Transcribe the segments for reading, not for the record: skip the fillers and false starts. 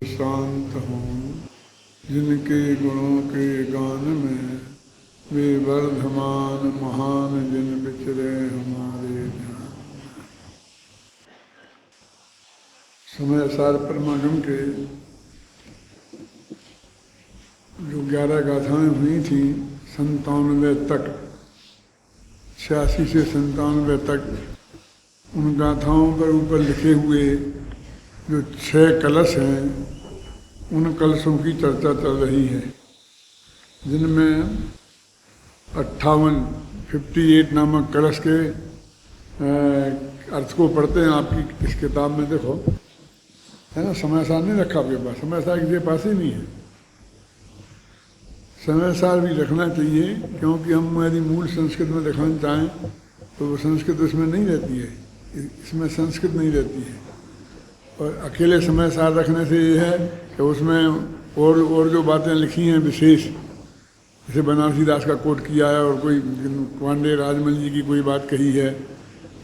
शांत हों जिनके गुणों के गान में वे वर्धमान महान जिन विचरे हमारे ध्यान। समय सार परमागम के जो 11 गाथाएं हुई थी 97 तक, 86 से 97 तक, उन गाथाओं पर ऊपर लिखे हुए जो 6 कलश हैं उन कलशों की चर्चा चल रही है, जिनमें 58 नामक कलश के अर्थ को पढ़ते हैं। आपकी इस किताब में देखो है ना, समय सार नहीं रखा आपके पास, समय सार किसी के पास ही नहीं है। समय सार भी रखना चाहिए, क्योंकि हम यदि मूल संस्कृत में दिखाना चाहें तो वो संस्कृत इसमें नहीं रहती है, इसमें संस्कृत नहीं रहती है। और अकेले समय सार रखने से ये है कि उसमें और जो बातें लिखी हैं विशेष, जैसे बनारसी दास का कोट किया है और कोई पांडे राजमल जी की कोई बात कही है,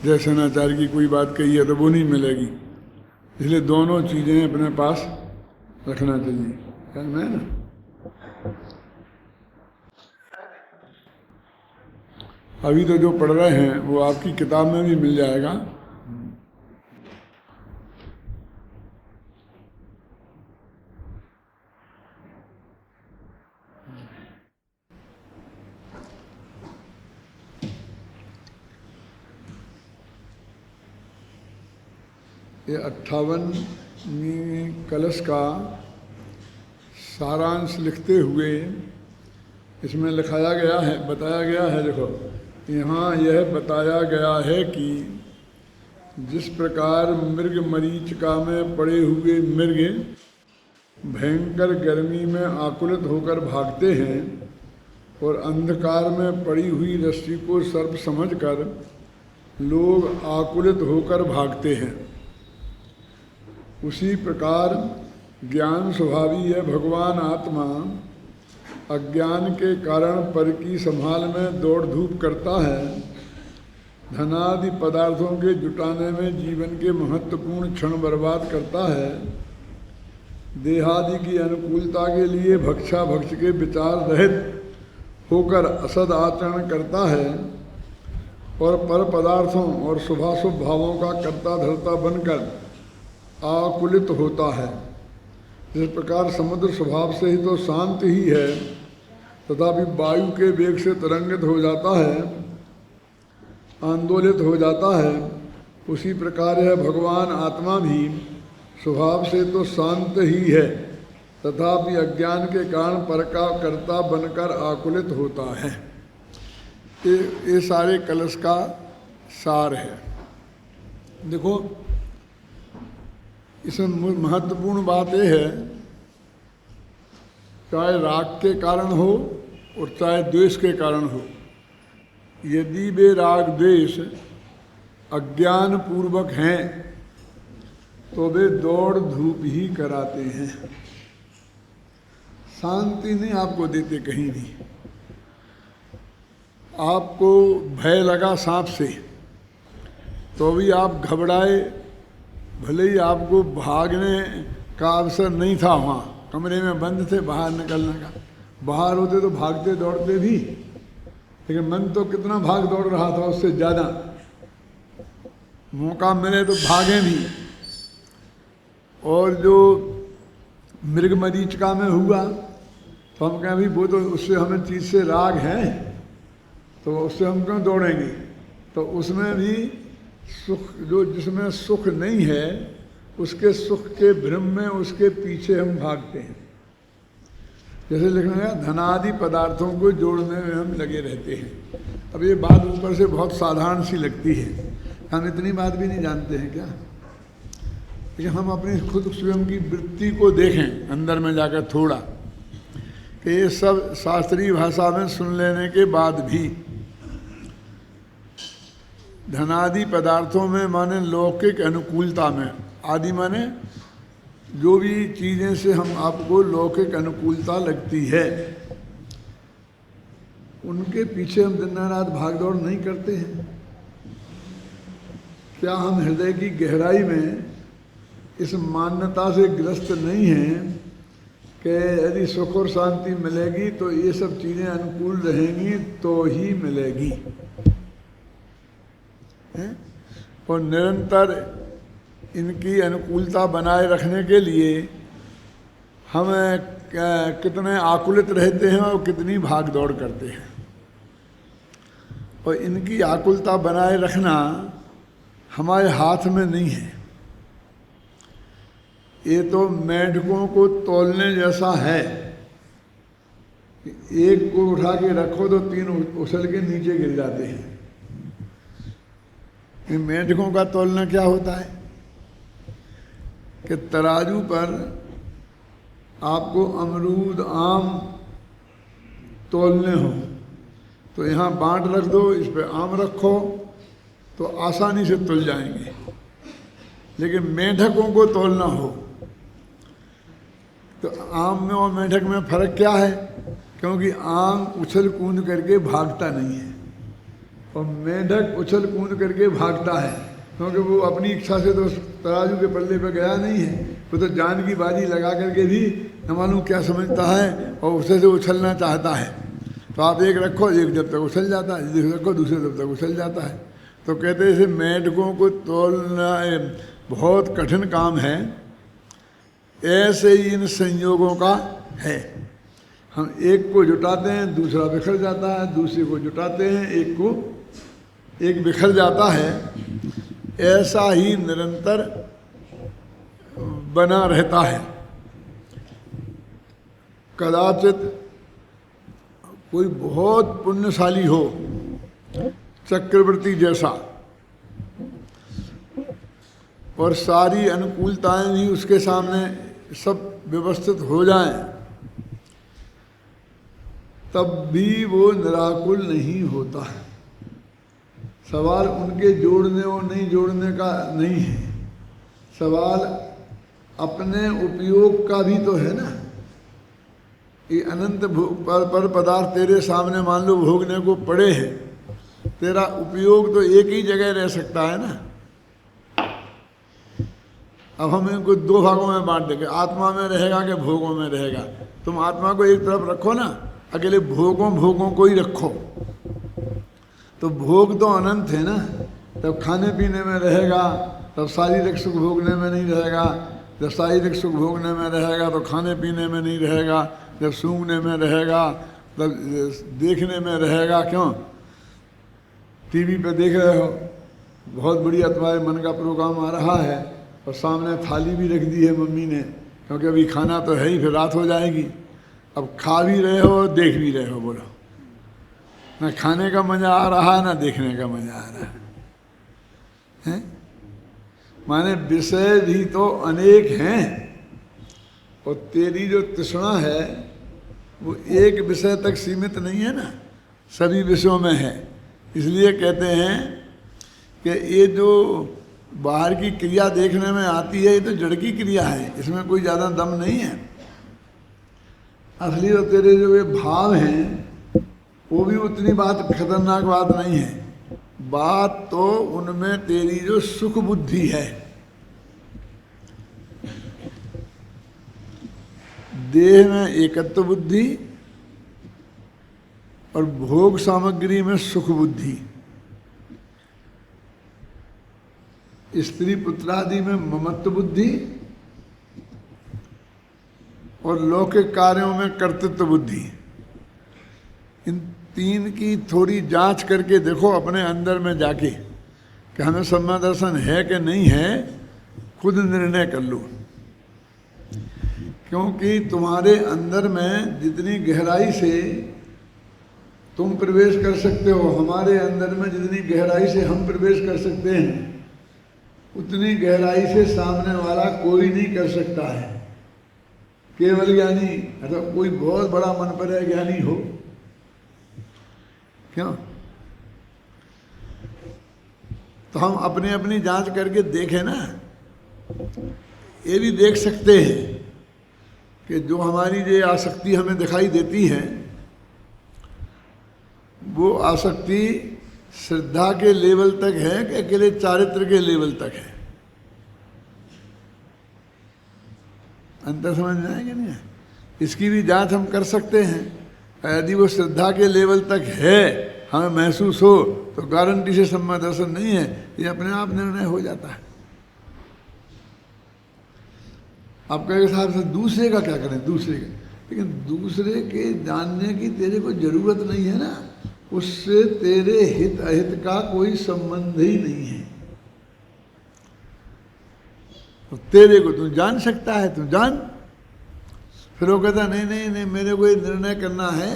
जयसेनाचार्य की कोई बात कही है, तो वो नहीं मिलेगी। इसलिए दोनों चीज़ें अपने पास रखना चाहिए, समझ में ना। अभी तो जो पढ़ रहे हैं वो आपकी किताब में भी मिल जाएगा। ये 58वीं कलश का सारांश लिखते हुए इसमें लिखाया गया है, बताया गया है। देखो यहाँ यह बताया गया है कि जिस प्रकार मृग मरीचिका में पड़े हुए मृग भयंकर गर्मी में आकुलित होकर भागते हैं और अंधकार में पड़ी हुई रस्सी को सर्प समझकर लोग आकुलित होकर भागते हैं, उसी प्रकार ज्ञान स्वभावी है भगवान आत्मा अज्ञान के कारण पर की संभाल में दौड़ धूप करता है। धनादि पदार्थों के जुटाने में जीवन के महत्वपूर्ण क्षण बर्बाद करता है। देहादि की अनुकूलता के लिए भक्षा भक्ष के विचार रहित होकर असद आचरण करता है और पर पदार्थों और शुभाशुभ भावों का कर्ता धर्ता बनकर आकुलित होता है। इस प्रकार समुद्र स्वभाव से ही तो शांत ही है, तथापि वायु के वेग से तरंगित हो जाता है, आंदोलित हो जाता है। उसी प्रकार है भगवान आत्मा भी स्वभाव से तो शांत ही है, तथापि अज्ञान के कारण पर का कर्ता बनकर आकुलित होता है। ये सारे कलश का सार है। देखो इसमें महत्वपूर्ण बात यह है, चाहे राग के कारण हो और चाहे द्वेष के कारण हो, यदि वे राग द्वेष अज्ञान पूर्वक हैं तो वे दौड़ धूप ही कराते हैं, शांति नहीं आपको देते कहीं भी। आपको भय लगा सांप से तो भी आप घबराए, भले ही आपको भागने का अवसर नहीं था, वहाँ कमरे में बंद थे बाहर निकलने का, बाहर होते तो भागते दौड़ते भी, लेकिन मन तो कितना भाग दौड़ रहा था उससे ज़्यादा, मौका मिले तो भागें भी। और जो मृग मरीचिका में हुआ तो हम कहें भी वो तो उससे हमें चीज़ से राग है तो उससे हम क्यों दौड़ेंगे। तो उसमें भी सुख, जो जिसमें सुख नहीं है उसके सुख के भ्रम में उसके पीछे हम भागते हैं। जैसे लिखना है धनादि पदार्थों को जोड़ने में हम लगे रहते हैं। अब ये बात ऊपर से बहुत साधारण सी लगती है, हम इतनी बात भी नहीं जानते हैं क्या, लेकिन हम अपनी खुद स्वयं की वृत्ति को देखें अंदर में जाकर थोड़ा, कि ये सब शास्त्रीय भाषा में सुन लेने के बाद भी धनादि पदार्थों में माने लौकिक अनुकूलता में, आदि माने जो भी चीज़ें से हम आपको लौकिक अनुकूलता लगती है उनके पीछे हम दिन रात भाग दौड़ नहीं करते हैं। क्या हम हृदय की गहराई में इस मान्यता से ग्रस्त नहीं हैं कि यदि सुख और शांति मिलेगी तो ये सब चीज़ें अनुकूल रहेंगी तो ही मिलेगी, हैं? और निरंतर इनकी अनुकूलता बनाए रखने के लिए हम कितने आकुलित रहते हैं और कितनी भाग दौड़ करते हैं। और इनकी आकुलता बनाए रखना हमारे हाथ में नहीं है। ये तो मेंढकों को तौलने जैसा है। एक को उठा के रखो तो 3 उछल के नीचे गिर जाते हैं। ये मेंढकों का तौलना क्या होता है कि तराजू पर आपको अमरूद आम तौलने हो तो यहाँ बांट रख दो, इस पे आम रखो तो आसानी से तुल जाएंगे। लेकिन मेंढकों को तौलना हो तो आम में और मेंढक में फ़र्क क्या है? क्योंकि आम उछल कूद करके भागता नहीं है और मेंढक उछल कूद करके भागता है, क्योंकि वो अपनी इच्छा से तो तराजू के पल्ले पे गया नहीं है। वो तो जान की बाजी लगा करके भी न मालूम क्या समझता है और उससे से उछलना चाहता है। तो आप एक रखो, एक जब तक उछल जाता है, दूसरे रखो, दूसरे जब तक उछल जाता है। तो कहते हैं इसे मेंढकों को तौलना बहुत कठिन काम है, ऐसे ही इन संयोगों का है। हम एक को जुटाते हैं, दूसरा बिखर जाता है, दूसरे को जुटाते हैं, एक बिखर जाता है। ऐसा ही निरंतर बना रहता है। कदाचित कोई बहुत पुण्यशाली हो, चक्रवर्ती जैसा, और सारी अनुकूलताएं भी उसके सामने सब व्यवस्थित हो जाएं, तब भी वो निराकुल नहीं होता है। सवाल उनके जोड़ने और नहीं जोड़ने का नहीं है, सवाल अपने उपयोग का भी तो है ना। ये अनंत पर पदार्थ तेरे सामने मान लो भोगने को पड़े हैं, तेरा उपयोग तो एक ही जगह रह सकता है ना। अब हम इनको 2 भागों में बांट देंगे, आत्मा में रहेगा कि भोगों में रहेगा। तुम आत्मा को एक तरफ रखो ना, अकेले भोगों को ही रखो तो भोग तो अनंत है ना। तब खाने पीने में रहेगा तब शारीरिक सुख भोगने में नहीं रहेगा, जब शारीरिक सुख भोगने में रहेगा तो खाने पीने में नहीं रहेगा, जब सूंघने में रहेगा तब देखने में रहेगा। क्यों? टीवी पे देख रहे हो, बहुत बढ़िया तुम्हारे मन का प्रोग्राम आ रहा है और सामने थाली भी रख दी है मम्मी ने, क्योंकि अभी खाना तो है ही, फिर रात हो जाएगी। अब खा भी रहे हो और देख भी रहे हो, बोलो ना खाने का मज़ा आ रहा है ना देखने का मज़ा आ रहा है। माने विषय भी तो अनेक हैं और तेरी जो तृष्णा है वो एक विषय तक सीमित नहीं है ना, सभी विषयों में है। इसलिए कहते हैं कि ये जो बाहर की क्रिया देखने में आती है ये तो जड़ की क्रिया है, इसमें कोई ज़्यादा दम नहीं है। असली तो तेरे जो ये भाव हैं वो भी उतनी बात खतरनाक बात नहीं है। बात तो उनमें तेरी जो सुख बुद्धि है, देह में एकत्व बुद्धि और भोग सामग्री में सुख बुद्धि, स्त्री पुत्रादि में ममत्व बुद्धि और लौकिक कार्यों में कर्तृत्व बुद्धि। इन 3 की थोड़ी जांच करके देखो अपने अंदर में जाके कि हमें सम्यक दर्शन है कि नहीं है, खुद निर्णय कर लो। क्योंकि तुम्हारे अंदर में जितनी गहराई से तुम प्रवेश कर सकते हो, हमारे अंदर में जितनी गहराई से हम प्रवेश कर सकते हैं, उतनी गहराई से सामने वाला कोई नहीं कर सकता है। केवल ज्ञानी अथवा कोई बहुत बड़ा मन पर है ज्ञानी हो, क्यों? तो हम अपनी अपनी जांच करके देखें ना। ये भी देख सकते हैं कि जो हमारी जो आसक्ति हमें दिखाई देती है वो आसक्ति श्रद्धा के लेवल तक है कि अकेले चारित्र के लेवल तक है। अंतर समझ में आएगा नहीं? इसकी भी जांच हम कर सकते हैं। यदि वो श्रद्धा के लेवल तक है, हमें महसूस हो, तो गारंटी से सम्यक दर्शन नहीं है, ये अपने आप निर्णय हो जाता है। आपके हिसाब से दूसरे का क्या करें, दूसरे का, लेकिन दूसरे के जानने की तेरे को जरूरत नहीं है ना, उससे तेरे हित अहित का कोई संबंध ही नहीं है। तो तेरे को तू जान सकता है, तू जान। फिर वो कहता नहीं नहीं नहीं, मेरे को ये निर्णय करना है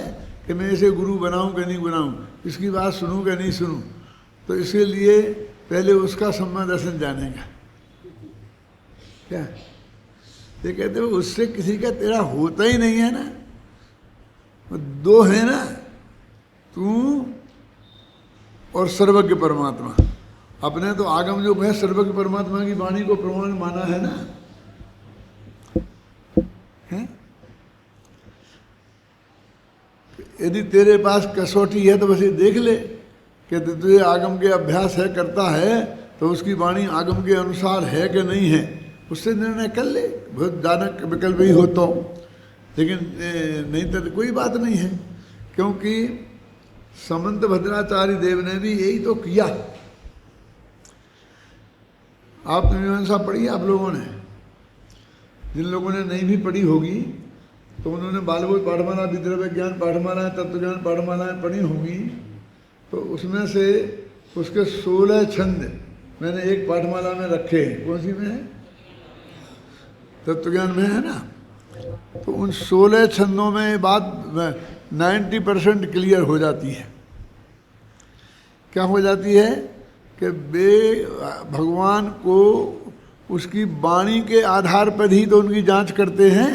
कि मैं इसे गुरु बनाऊं कि नहीं बनाऊं, इसकी बात सुनूं कि नहीं सुनूं, तो इसके लिए पहले उसका सम्यक दर्शन जानेगा। क्या ये कहते हो, उससे किसी का तेरा होता ही नहीं है ना, वो दो है ना, तू और सर्वज्ञ परमात्मा। अपने तो आगम जो है सर्वज्ञ परमात्मा की वाणी को प्रमाण माना है ना, है? यदि तेरे पास कसौटी है तो बस ये देख ले कि तुझे आगम के अभ्यास है, करता है, तो उसकी वाणी आगम के अनुसार है कि नहीं है, उससे निर्णय कर ले। बहुत ज़्यादा विकल्प ही हो तो, लेकिन नहीं तो कोई बात नहीं है, क्योंकि समंत भद्राचार्य देव ने भी यही तो किया। आपने मीमांसा पढ़ी आप लोगों ने? जिन लोगों ने नहीं भी पढ़ी होगी तो उन्होंने बालबोध पाठमाला, विद्रव्य ज्ञान पाठमालाएँ, तत्वज्ञान पाठमालाएँ पढ़ी होंगी, तो उसमें से उसके 16 छंद मैंने एक पाठमाला में रखे हैं। कौन सी में है? तत्वज्ञान में है ना। तो उन 16 छंदों में ये बात 90% क्लियर हो जाती है। क्या हो जाती है कि वे भगवान को उसकी वाणी के आधार पर ही तो उनकी जांच करते हैं।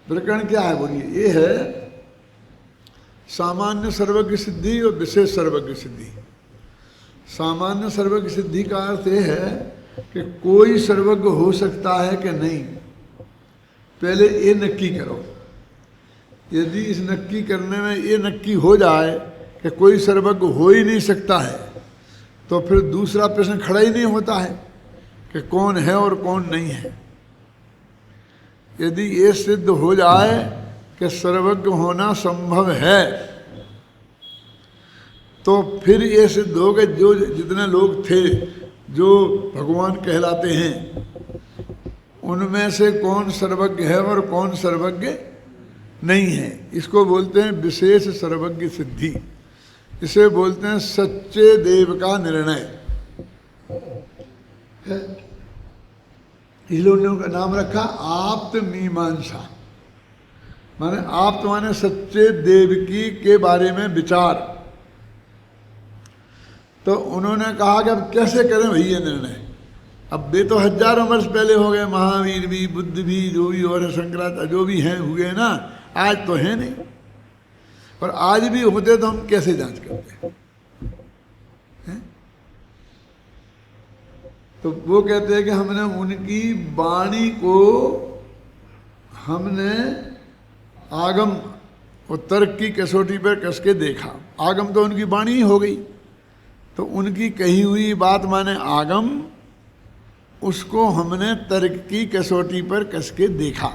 प्रकरण क्या है बोलिए? ये है सामान्य सर्वज्ञ सिद्धि और विशेष सर्वज्ञ सिद्धि। सामान्य सर्वज्ञ सिद्धि का अर्थ ये है कि कोई सर्वज्ञ हो सकता है कि नहीं, पहले ये नक्की करो। यदि इस नक्की करने में ये नक्की हो जाए कि कोई सर्वज्ञ हो ही नहीं सकता है, तो फिर दूसरा प्रश्न खड़ा ही नहीं होता है कि कौन है और कौन नहीं है। यदि ये सिद्ध हो जाए कि सर्वज्ञ होना संभव है, तो फिर ये सिद्ध हो कि जो जितने लोग थे जो भगवान कहलाते हैं, उनमें से कौन सर्वज्ञ है और कौन सर्वज्ञ नहीं है। इसको बोलते हैं विशेष सर्वज्ञ सिद्धि। इसे बोलते हैं सच्चे देव का निर्णय। इन लोगों का नाम रखा आप्त मीमांसा, माने आप्त माने सच्चे देवकी के बारे में विचार। तो उन्होंने कहा कि अब कैसे करें भैया निर्णय। अब वे तो हजारों वर्ष पहले हो गए, महावीर भी, बुद्ध भी, जो भी और शंकराचार्य जो भी हैं हुए ना, आज तो है नहीं। और आज भी होते तो हम कैसे जांच करते हैं? तो वो कहते हैं कि हमने उनकी वाणी को हमने आगम और तर्क की कसौटी पर कस के देखा। आगम तो उनकी वाणी ही हो गई, तो उनकी कही हुई बात माने आगम, उसको हमने तर्क की कसौटी पर कस के देखा।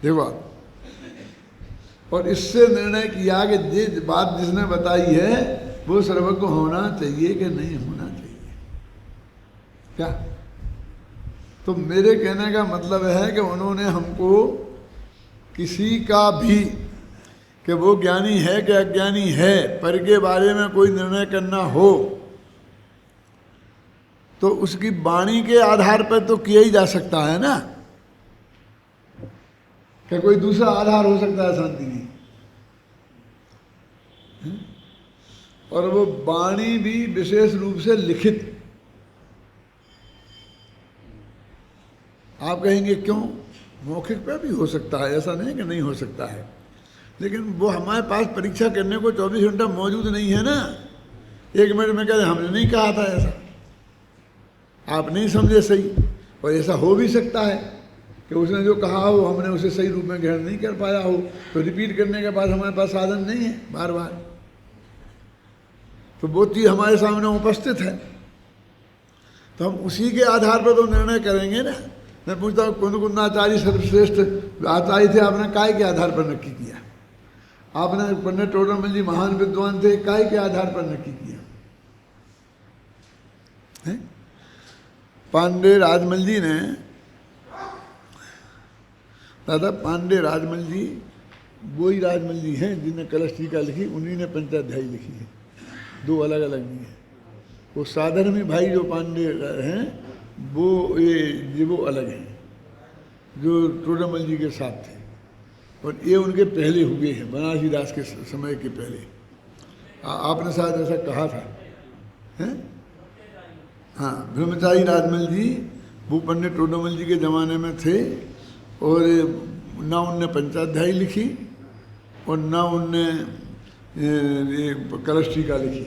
देखो, और इससे निर्णय किया कि जिस बात जिसने बताई है वो सर्वज्ञ होना चाहिए कि नहीं होना चाहिए। क्या? तो मेरे कहने का मतलब है कि उन्होंने हमको किसी का भी कि वो ज्ञानी है कि अज्ञानी है पर के बारे में कोई निर्णय करना हो, तो उसकी वाणी के आधार पर तो किया ही जा सकता है ना। क्या कोई दूसरा आधार हो सकता है? शांति नहीं। और वो वाणी भी विशेष रूप से लिखित। आप कहेंगे क्यों? मौखिक पे भी हो सकता है, ऐसा नहीं कि नहीं हो सकता है, लेकिन वो हमारे पास परीक्षा करने को 24 घंटा मौजूद नहीं है ना। 1 मिनट में कहते हमने नहीं कहा था ऐसा, आप नहीं समझे सही। और ऐसा हो भी सकता है कि उसने जो कहा हो हमने उसे सही रूप में ग्रहण नहीं कर पाया हो, तो रिपीट करने के बाद हमारे पास साधन नहीं है बार बार, तो वो चीज़ हमारे सामने उपस्थित है। तो हम उसी के आधार पर तो निर्णय करेंगे ना। मैं पूछता हूँ कुंद आचार्य सर्वश्रेष्ठ आचार्य थे, आपने काय के आधार पर नक्की किया? आपने पंडित टोडरमल जी महान विद्वान थे, काय के आधार पर नक्की किया है? पांडे राजमल जी ने, दादा पांडे राजमल जी वही राजमल जी हैं जिन्होंने कलश टीका लिखी, उन्हीं ने पंचाध्यायी लिखी है, दो अलग अलग नहीं है। वो साधर्मी भाई जो पांडे हैं वो अलग हैं, जो टोडरमल जी के साथ थे, और ये उनके पहले हुए हैं, बनारसी दास के समय के पहले। आपने शायद ऐसा कहा था, हैं? हाँ, ब्रह्मचारी राजमल जी वो पंडित टोडरमल जी के ज़माने में थे, और ना उनने पंचाध्यायी लिखी और ना उनने कलश टीका लिखी,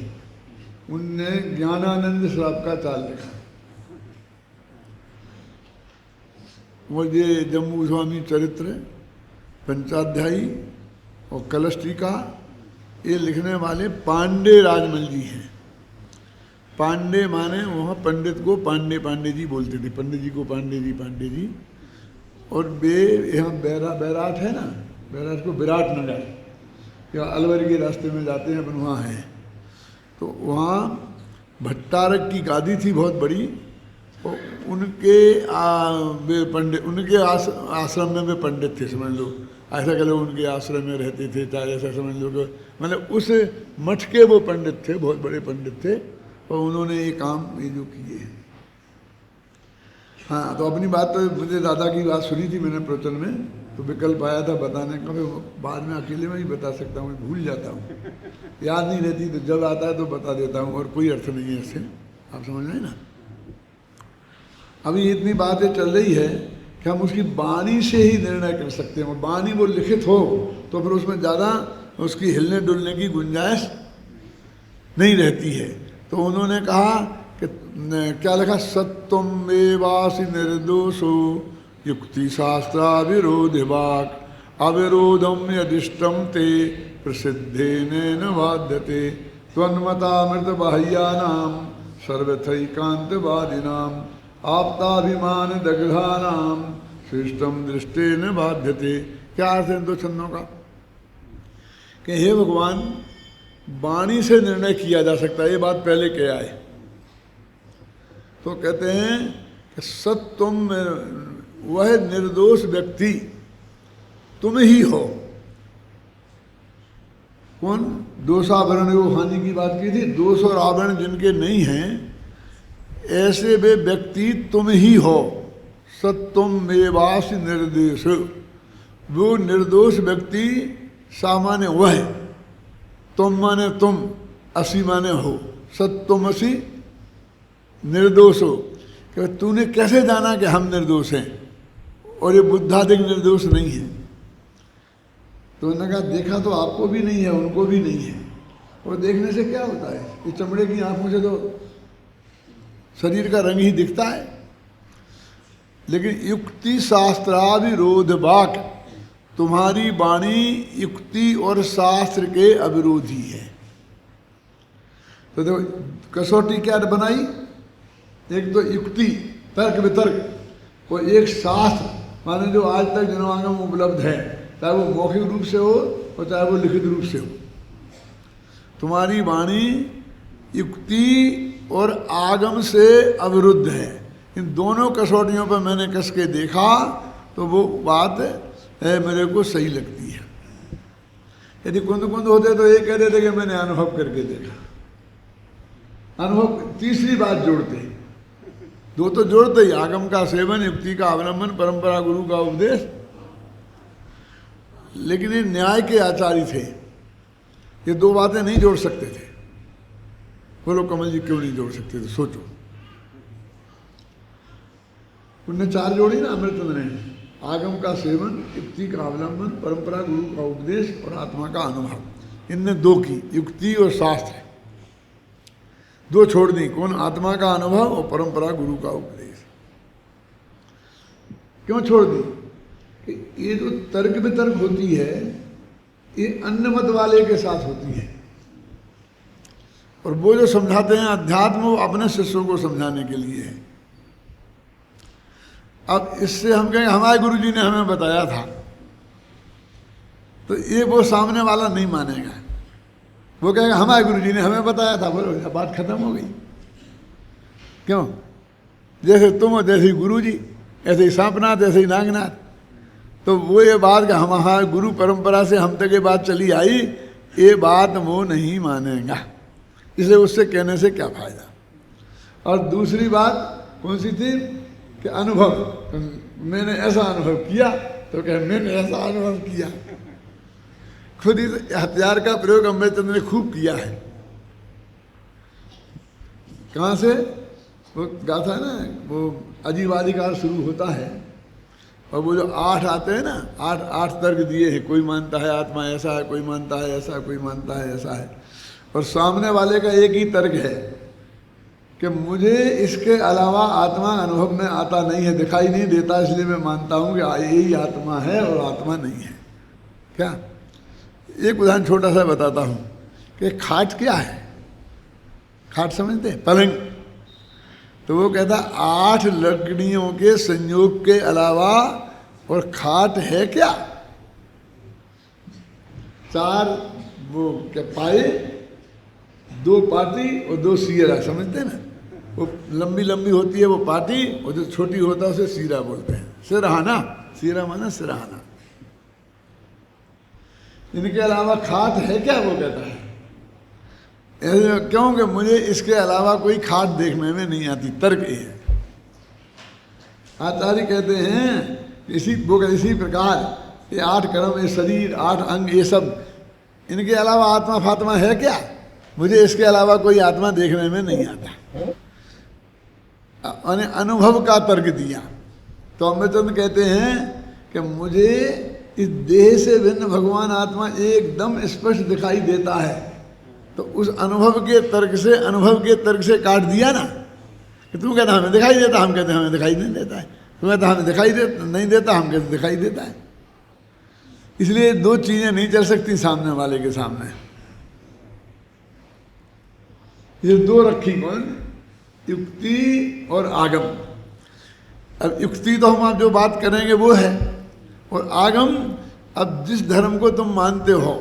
उनने ज्ञानानंद श्राप का चाल लिखा। वो ये जम्बू स्वामी चरित्र, पंचाध्यायी और कलश टीका ये लिखने वाले पांडे राजमल जी हैं। पांडे माने वहाँ पंडित को पांडे पांडे जी बोलते थे, पंडित जी को पांडे जी। और यहाँ बैराट है ना, बैराट को विराट नगर या अलवर के रास्ते में जाते हैं अपन, वहाँ हैं। तो वहाँ भट्टारक की गादी थी बहुत बड़ी, और उनके पंडित, उनके आश्रम में वे पंडित थे, समझ लो। ऐसा कह लो उनके आश्रम में रहते थे, चाहे ऐसा समझ लो कि मतलब उस मठ के वो पंडित थे, बहुत बड़े पंडित थे, और उन्होंने ये काम ये जो किए हैं। हाँ, तो अपनी बात तो मुझे दादा की बात सुनी थी मैंने प्रवचन में, तो विकल्प आया था बताने का, मैं बाद में अकेले में ही बता सकता हूँ, भूल जाता हूँ, याद नहीं रहती, तो जब आता है तो बता देता हूँ, और कोई अर्थ नहीं है इससे, आप समझ रहे हैं ना। अभी इतनी बातें चल रही है कि हम उसकी वाणी से ही निर्णय कर सकते हैं। वाणी वो लिखित हो तो फिर उसमें ज़्यादा उसकी हिलने डुलने की गुंजाइश नहीं रहती है। तो उन्होंने कहा कि क्या लिखा, सत्वम एवासि निर्दोषो युक्ति शास्त्राविरोध वाक् अविरोधम यदिष्टम ते प्रसिद्धेन न बाध्यते त्वन्मतामृत बाह्यानाम सर्वथैकांतवादिनाम आप्ताभिमान दग्धानाम श्रेष्ठम दृष्टेन बाध्यते। क्या अर्थ है दो छंदों का? कि हे भगवान, वाणी से निर्णय किया जा सकता है, ये बात पहले कह आए। तो कहते हैं कि सत्वम, वह निर्दोष व्यक्ति तुम ही हो। कौन? दोषावरण, वो हानि की बात की थी, दोष और आवरण जिनके नहीं हैं ऐसे वे व्यक्ति तुम ही हो। सत्वम एवासि निर्दोष, वो निर्दोष व्यक्ति सामान्य वह, तुम माने तुम, असि माने हो, सत्वमसि निर्दोष हो। कि तूने कैसे जाना कि हम निर्दोष हैं और ये बुद्धादिक निर्दोष नहीं है? तो उन्होंने कहा देखा तो आपको भी नहीं है, उनको भी नहीं है, और देखने से क्या होता है? ये चमड़े की आंखों से तो शरीर का रंग ही दिखता है। लेकिन युक्ति शास्त्राविरोध वाक्, तुम्हारी वाणी युक्ति और शास्त्र के अविरोधी है। तो देखो कसौटी क्या बनाई, एक तो युक्ति तर्क वितर्क, और एक शास्त्र माने जो आज तक जनवांगम उपलब्ध है, चाहे वो मौखिक रूप से हो और चाहे वो लिखित रूप से हो। तुम्हारी वाणी युक्ति और आगम से अविरुद्ध है। इन दोनों कसौटियों पर मैंने कस के देखा तो वो बात मेरे को सही लगती है। यदि कुंद होते तो ये कह देते कि मैंने अनुभव करके देखा। अनुभव तीसरी बात जोड़ते, दो तो जोड़ते ही, आगम का सेवन, युक्ति का अवलंबन, परंपरा गुरु का उपदेश। लेकिन ये न्याय के आचार्य थे, ये दो बातें नहीं जोड़ सकते थे। बोलो कमल जी क्यों नहीं जोड़ सकते थे? सोचो, उनने चार जोड़ी ना अमृतचंद्र ने, आगम का सेवन, युक्ति का अवलंबन, परंपरा गुरु का उपदेश और आत्मा का अनुभव। इनने दो की, युक्ति और शास्त्र, दो छोड़ दी। कौन? आत्मा का अनुभव और परंपरा गुरु का उपदेश। क्यों छोड़ दी? कि ये जो तर्क वितर्क होती है ये अन्य मत वाले के साथ होती है। और वो जो समझाते हैं अध्यात्म, वो अपने शिष्यों को समझाने के लिए है। अब इससे हम कहेंगे हमारे गुरु जी ने हमें बताया था, तो ये वो सामने वाला नहीं मानेगा। वो कहेगा हमारे गुरु जी ने हमें बताया था, बोलो बात खत्म हो गई। क्यों? जैसे तुम हो जैसे गुरु जी, ऐसे ही सांपनाथ, ऐसे ही नागनाथ। तो वो ये बात कि हमारे गुरु परंपरा से हम तक ये बात चली आई, ये बात वो नहीं मानेगा, इसलिए उससे कहने से क्या फायदा। और दूसरी बात कौन सी थी कि अनुभव, मैंने ऐसा अनुभव किया, तो कहे मैंने ऐसा अनुभव किया। खुद ही हथियार का प्रयोग अम्बेडकर ने खूब किया है। कहाँ से? वो गाथा है ना, वो अजीवादिकार शुरू होता है, और वो जो 8 आते हैं ना, 8 तर्क दिए हैं। कोई मानता है आत्मा ऐसा है, कोई मानता है ऐसा, कोई मानता है ऐसा है, और सामने वाले का एक ही तर्क है कि मुझे इसके अलावा आत्मा अनुभव में आता नहीं है, दिखाई नहीं देता, इसलिए मैं मानता हूँ कि यही आत्मा है और आत्मा नहीं है। क्या? एक उदाहरण छोटा सा बताता हूँ कि खाट क्या है? खाट समझते हैं? पलंग। तो वो कहता 8 लकड़ियों के संयोग के अलावा और खाट है क्या? 4 वो क्या पाए, 2 पाटी और 2 सीरा, समझते हैं ना? वो लंबी लंबी होती है वो पाटी, और जो छोटी होता है उसे सीरा बोलते हैं। सिरहाना, सीरा माना सिरहाना। इनके अलावा खाट है क्या? वो कहता है क्योंकि मुझे इसके अलावा कोई खाट देखने में नहीं आती। तर्क ये है। आचार्य कहते हैं इसी प्रकार ये 8 कर्म, ये शरीर, 8 अंग, ये सब, इनके अलावा आत्मा फात्मा है क्या? मुझे इसके अलावा कोई आत्मा देखने में नहीं आता। मैंने अनुभव का तर्क दिया। तो अमृतचंद कहते हैं कि मुझे इस देह से भिन्न भगवान आत्मा एकदम स्पष्ट दिखाई देता है। तो उस अनुभव के तर्क से काट दिया ना, कि तू कहता हमें दिखाई देता, हम कहते हैं हमें दिखाई नहीं देता है। तू कहता हमें दिखाई नहीं देता, हम कहते दिखाई देता है। इसलिए 2 चीजें नहीं चल सकती सामने वाले के सामने। ये 2 रखी कौन? युक्ति और आगम। अब युक्ति तो हम आप जो बात करेंगे वो है, और आगम, अब जिस धर्म को तुम मानते हो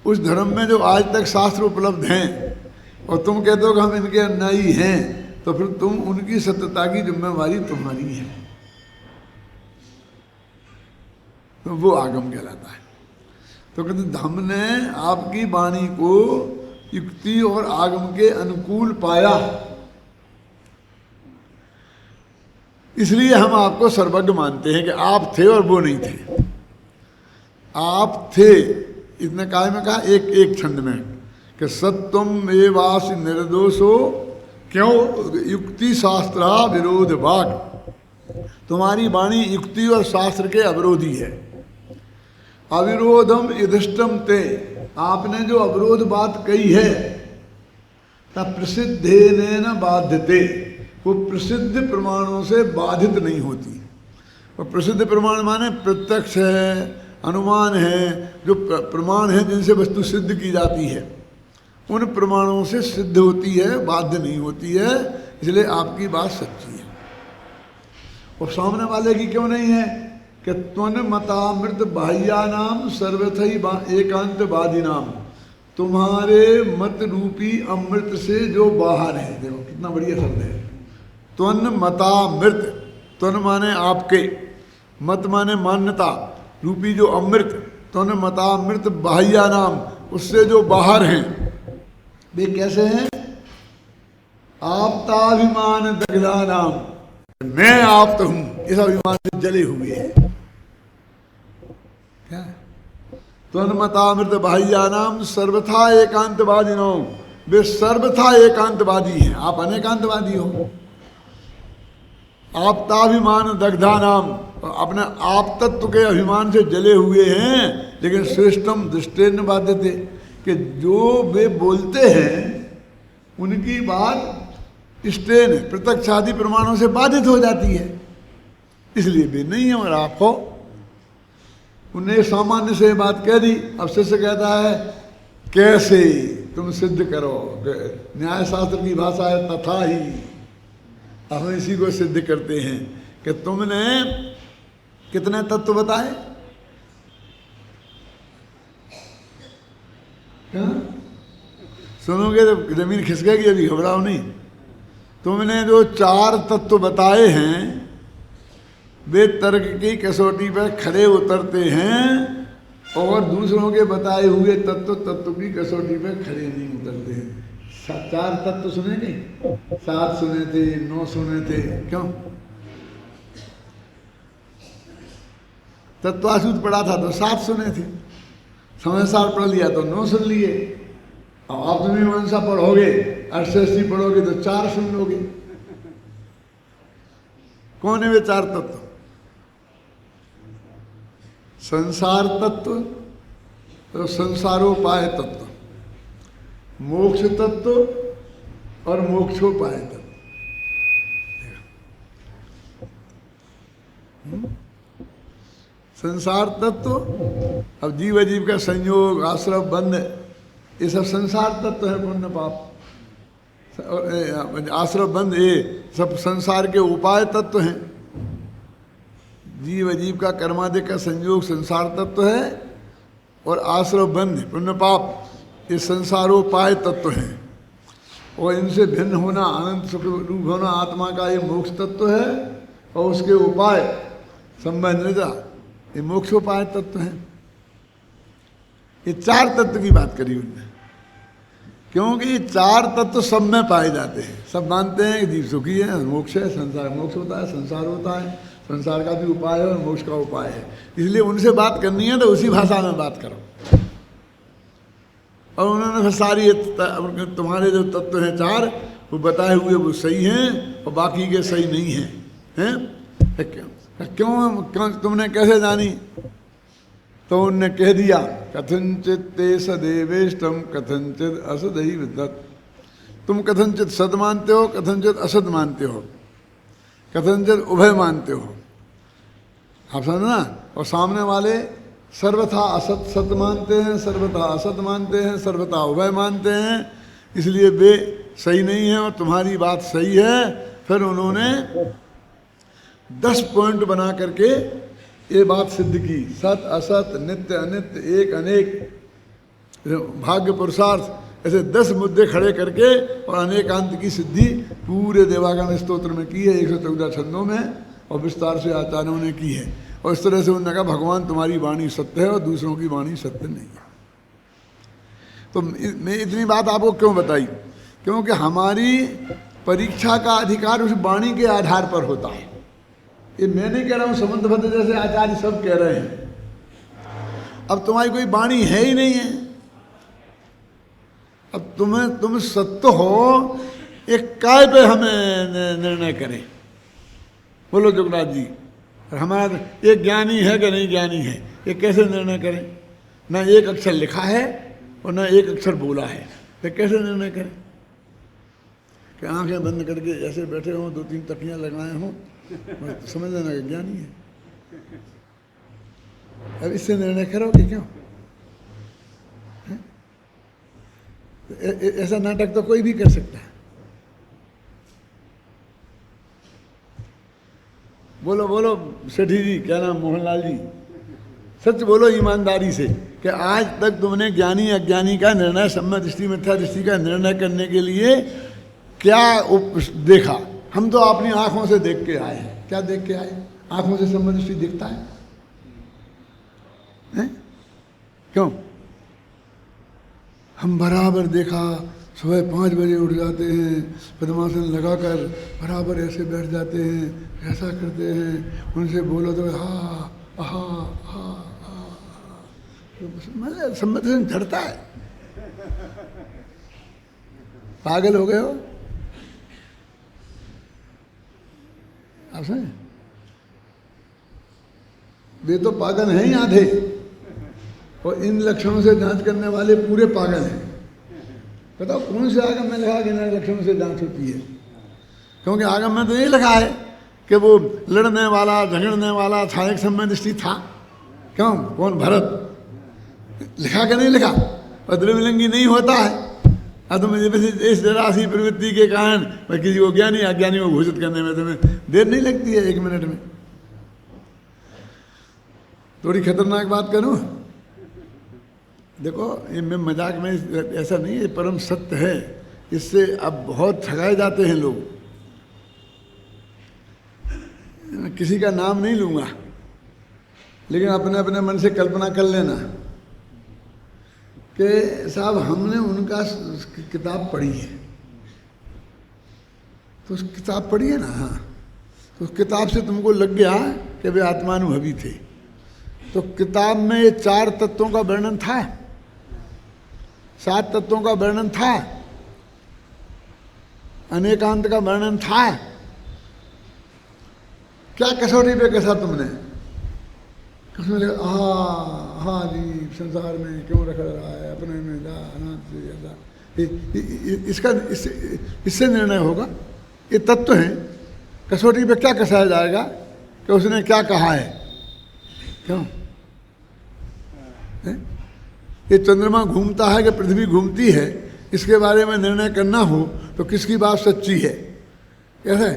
उस धर्म में जो आज तक शास्त्र उपलब्ध हैं, और तुम कहते हो कि हम इनके अनुयायी हैं, तो फिर तुम उनकी सत्यता की जिम्मेवारी तुम्हारी है। तो वो आगम कहलाता है। तो कहते हमने आपकी वाणी को युक्ति और आगम के अनुकूल पाया, इसलिए हम आपको सर्वज्ञ मानते हैं कि आप थे और वो नहीं थे। आप थे, इतने काय में कहा, एक छंद में, कि सत्वम एवासि निर्दोषो क्यों युक्ति शास्त्रा विरोध वाक। तुम्हारी वाणी युक्ति और शास्त्र के अविरोधी है। अविरोधम यधिष्ठम ते, आपने जो अविरोध बात कही है, तब प्रसिद्धेन बाध्यते, वो प्रसिद्ध प्रमाणों से बाधित नहीं होती। और प्रसिद्ध प्रमाण माने प्रत्यक्ष है, अनुमान है, जो प्रमाण है जिनसे वस्तु सिद्ध की जाती है, उन प्रमाणों से सिद्ध होती है, बाध्य नहीं होती है। इसलिए आपकी बात सच्ची है। और सामने वाले की क्यों नहीं है? कि त्वन मतामृत बाह्यानाम सर्वथई एकांतवादी नाम, तुम्हारे मत रूपी अमृत से जो बाहर है। देखो कितना बढ़िया शब्द है, त्वन मतामृत। त्वन माने आपके, मत माने मान्यता, रूपी जो अमृत, त्वन मतामृत बाह्यानाम, उससे जो बाहर हैं। वे कैसे हैं? आपताभिमान दग्धा नाम, मैं आप तो हूं, इस अभिमान से जले हुए हैं। क्या? त्वन्मतामृत बाह्यानाम सर्वथा एकांतवादिनो, वे सर्वथा एकांतवादी हैं, आप अनेकांतवादी हो। आपताभिमान दग्धा नाम, अपने आप तत्व के अभिमान से जले हुए हैं। लेकिन श्रेष्ठम दृष्टेन बाध्यते, कि जो वे बोलते हैं उनकी बात स्टेन प्रत्यक्ष आदि प्रमाणों से बाधित हो जाती है, इसलिए वे नहीं है और आप हो। उन्हें सामान्य से बात कह दी। अब शिष्य कहता है कैसे? तुम सिद्ध करो। न्याय शास्त्र की भाषा है तथा ही, हम इसी को सिद्ध करते हैं कि तुमने कितने तत्व बताए? क्या सुनोगे तो जमीन खिसकेगी, अभी घबराओ नहीं। तुमने जो 4 तत्व बताए हैं वे तर्क की कसौटी पर खरे उतरते हैं, और दूसरों के बताए हुए तत्व की कसौटी पर खरे नहीं उतरते हैं। 4 तत्व सुने नहीं, 7 सुने थे, 9 सुने थे, क्यों? तत्वासूत पढ़ा था तो 7 सुने थे, समयसार पढ़ लिया तो 9 सुन लिए। अब आप मीमांसा पढ़ोगे, अर्थशास्त्री पढ़ोगे तो 4 सुन लोगे। कौन है वे 4 तत्व? संसार तत्व, तो संसारोपाय तत्व, मोक्ष तत्व और मोक्षोपाय तत्व। संसार तत्व, अब जीव अजीव का संयोग, आश्रय, बंध, ये सब संसार तत्व है। पुण्य पाप, आश्रय, बंध, ये सब संसार के उपाय तत्व हैं। जीव अजीव का कर्मादि का संयोग संसार तत्व है, और आश्रय, बंध, पुण्य पाप ये संसारोपाय तत्व हैं। और इनसे भिन्न होना, अनंत सुख रूप होना आत्मा का ये मोक्ष तत्व है, और उसके उपाय संबंधिता ये मोक्षोपाय तत्व हैं। ये 4 तत्व की बात करी उन्होंने, क्योंकि ये 4 तत्व सब में पाए जाते हैं। सब मानते हैं कि जीव सुखी है, मोक्ष है, संसार मोक्ष होता है, संसार होता है, संसार का भी उपाय है और मोक्ष का उपाय है। इसलिए उनसे बात करनी है तो उसी भाषा में बात करो। और उन्होंने फिर सारी तुम्हारे जो तत्व हैं 4 वो बताए हुए वो सही हैं और बाकी के सही नहीं हैं, हैं? क्यों तुमने कैसे जानी? तो उनने कह दिया कथनचित ते सदेवेष्टम कथनचित असदैव दत्त। तुम कथनचित सद मानते हो, कथनचित असद मानते हो, कथनचित उभय मानते हो। आप समझना? और सामने वाले सर्वथा असत सत मानते हैं, सर्वथा असत मानते हैं, सर्वथा उभय मानते हैं। इसलिए वे सही नहीं है और तुम्हारी बात सही है। फिर उन्होंने 10 पॉइंट बना करके ये बात सिद्ध की। सत असत, नित्य अनित्य, एक अनेक, भाग्य पुरुषार्थ, ऐसे 10 मुद्दे खड़े करके और अनेकांत की सिद्धि पूरे देवागम स्तोत्र में की है, 114 छंदों में, और विस्तार से आचार्यों ने की है। और इस तरह से उन्होंने कहा भगवान तुम्हारी वाणी सत्य है और दूसरों की वाणी सत्य नहीं है। तो मैं इतनी बात आपको क्यों बताई? क्योंकि हमारी परीक्षा का अधिकार उस वाणी के आधार पर होता है। ये मैं नहीं कह रहा हूँ, समंतभद्र जैसे आचार्य सब कह रहे हैं। अब तुम्हारी कोई वाणी है ही नहीं है। अब तुम सत्य हो, एक काय पे हमें निर्णय करें? बोलो जुगनाथ जी, हमारा एक ज्ञानी है कि नहीं ज्ञानी है, ये कैसे निर्णय करें? ना एक अक्षर लिखा है और ना एक अक्षर बोला है, तो कैसे निर्णय करें? कि आंखें बंद करके ऐसे बैठे हों, 2-3 तकियां लगाए हों, समझ लेना कि ज्ञानी है। अब इससे निर्णय करोगे क्यों? ऐसा नाटक तो कोई भी कर सकता है। बोलो बोलो सेठी जी, क्या नाम, मोहनलाल जी, सच बोलो ईमानदारी से कि आज तक तुमने ज्ञानी अज्ञानी का निर्णय, सम्यक दृष्टि मिथ्या दृष्टि का निर्णय करने के लिए क्या देखा? हम तो अपनी आंखों से देख के आए हैं। क्या देख के आए? आंखों से सम्यक दृष्टि दिखता है, हैं? क्यों? हम बराबर देखा, सुबह 5 बजे उठ जाते हैं, पद्मासन लगाकर बराबर ऐसे बैठ जाते हैं, ऐसा करते हैं। उनसे बोलो तो हा हा हा मतलब सम्मत झड़ता है। पागल हो गए हो आप? समझे? वे तो पागल हैं ही आधे, और इन लक्षणों से जांच करने वाले पूरे पागल हैं। बताओ कौन से आगम में लिखा कि इन लक्षणों से जांच होती है? क्योंकि आगम में तो ये लिखा है कि वो लड़ने वाला, झगड़ने वाला था, एक सम्यक दृष्टि था। क्यों? कौन? भरत। लिखा कि नहीं लिखा? और द्रव्यलिंगी नहीं होता है, अब तुम इस जरा सी प्रवृत्ति के कारण मैं किसी को ज्ञानी अज्ञानी को घोषित करने में तुम्हें देर नहीं लगती है 1 मिनट में। थोड़ी खतरनाक बात करूं, देखो ये मैं मजाक में, ऐसा नहीं है, परम सत्य है। इससे अब बहुत ठगाए जाते हैं लोग। किसी का नाम नहीं लूंगा, लेकिन अपने अपने मन से कल्पना कर लेना कि साहब हमने उनका किताब पढ़ी है, तो उस किताब पढ़ी है ना, हाँ, तो उस किताब से तुमको लग गया कि वे आत्मानुभवी थे। तो किताब में ये 4 तत्वों का वर्णन था, 7 तत्वों का वर्णन था, अनेकांत का वर्णन था। क्या कसौटी पे कसा तुमने? कसम लगा, हाँ जी, संसार में क्यों रख रहा है, अपने में जा, अनाथ से ऐसा। इसका इससे निर्णय होगा। ये तत्व है, कसौटी पे क्या कसाया जाएगा कि उसने क्या कहा है, क्यों है? ये चंद्रमा घूमता है कि पृथ्वी घूमती है, इसके बारे में निर्णय करना हो तो किसकी बात सच्ची है? कैसे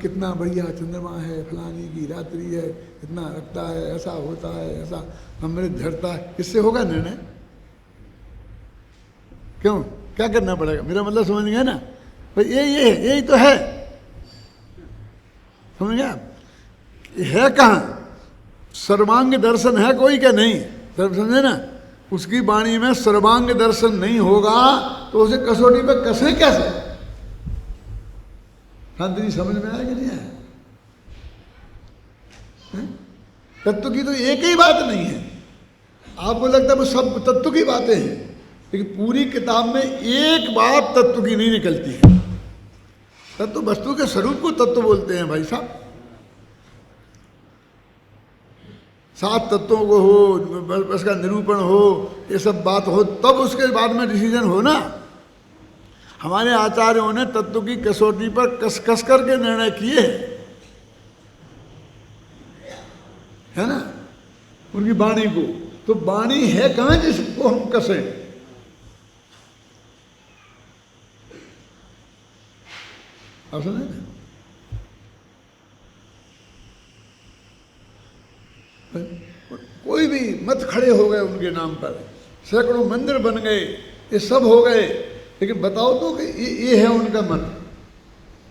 कितना बढ़िया चंद्रमा है, फलानी की रात्रि है, इतना रखता है, ऐसा होता है, ऐसा अमृत झरता है, इससे होगा निर्णय? क्यों, क्या करना पड़ेगा? मेरा मतलब समझ गया ना भाई? यही तो है, समझ गया? है कहाँ? सर्वांग दर्शन है कोई क्या? नहीं, समझे ना? उसकी वाणी में सर्वांग दर्शन नहीं होगा तो उसे कसौटी पे कसे कैसे? शांति समझ में आया कि नहीं आया? तत्व की तो एक ही बात नहीं है। आपको लगता है वो सब तत्व की बातें हैं, लेकिन पूरी किताब में एक बात तत्व की नहीं निकलती है। तत्व वस्तु के स्वरूप को तत्व बोलते हैं भाई साहब। 7 तत्वों को हो, बस का निरूपण हो, ये सब बात हो, तब उसके बाद में डिसीजन हो ना। हमारे आचार्यों ने तत्व की कसौटी पर कस कस करके निर्णय किए है ना, उनकी वाणी को। तो वाणी है कहाँ जिसको हम कसें? आप सुने ना? कोई भी मत खड़े हो गए उनके नाम पर, सैकड़ों मंदिर बन गए, ये सब हो गए, लेकिन बताओ तो कि ये है उनका मत,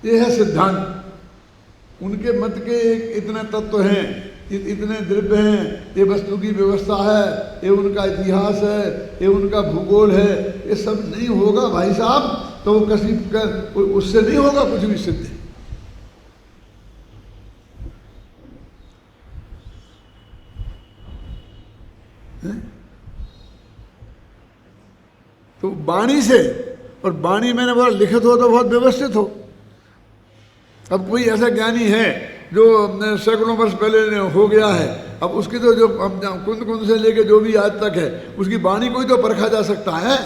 ये है सिद्धांत। उनके मत के इतने तत्व हैं, इतने द्रव्य हैं, ये वस्तु की व्यवस्था है, ये उनका इतिहास है, ये उनका भूगोल है, ये सब नहीं होगा भाई साहब तो वो किसी का उससे नहीं होगा कुछ भी सिद्ध। तो वाणी से, और वाणी मैंने बोला लिखित हो तो बहुत व्यवस्थित हो। अब कोई ऐसा ज्ञानी है जो सैकड़ों वर्ष पहले हो गया है, अब उसकी तो जो कुंद कुंद से लेके जो भी आज तक है उसकी वाणी कोई तो परखा जा सकता है।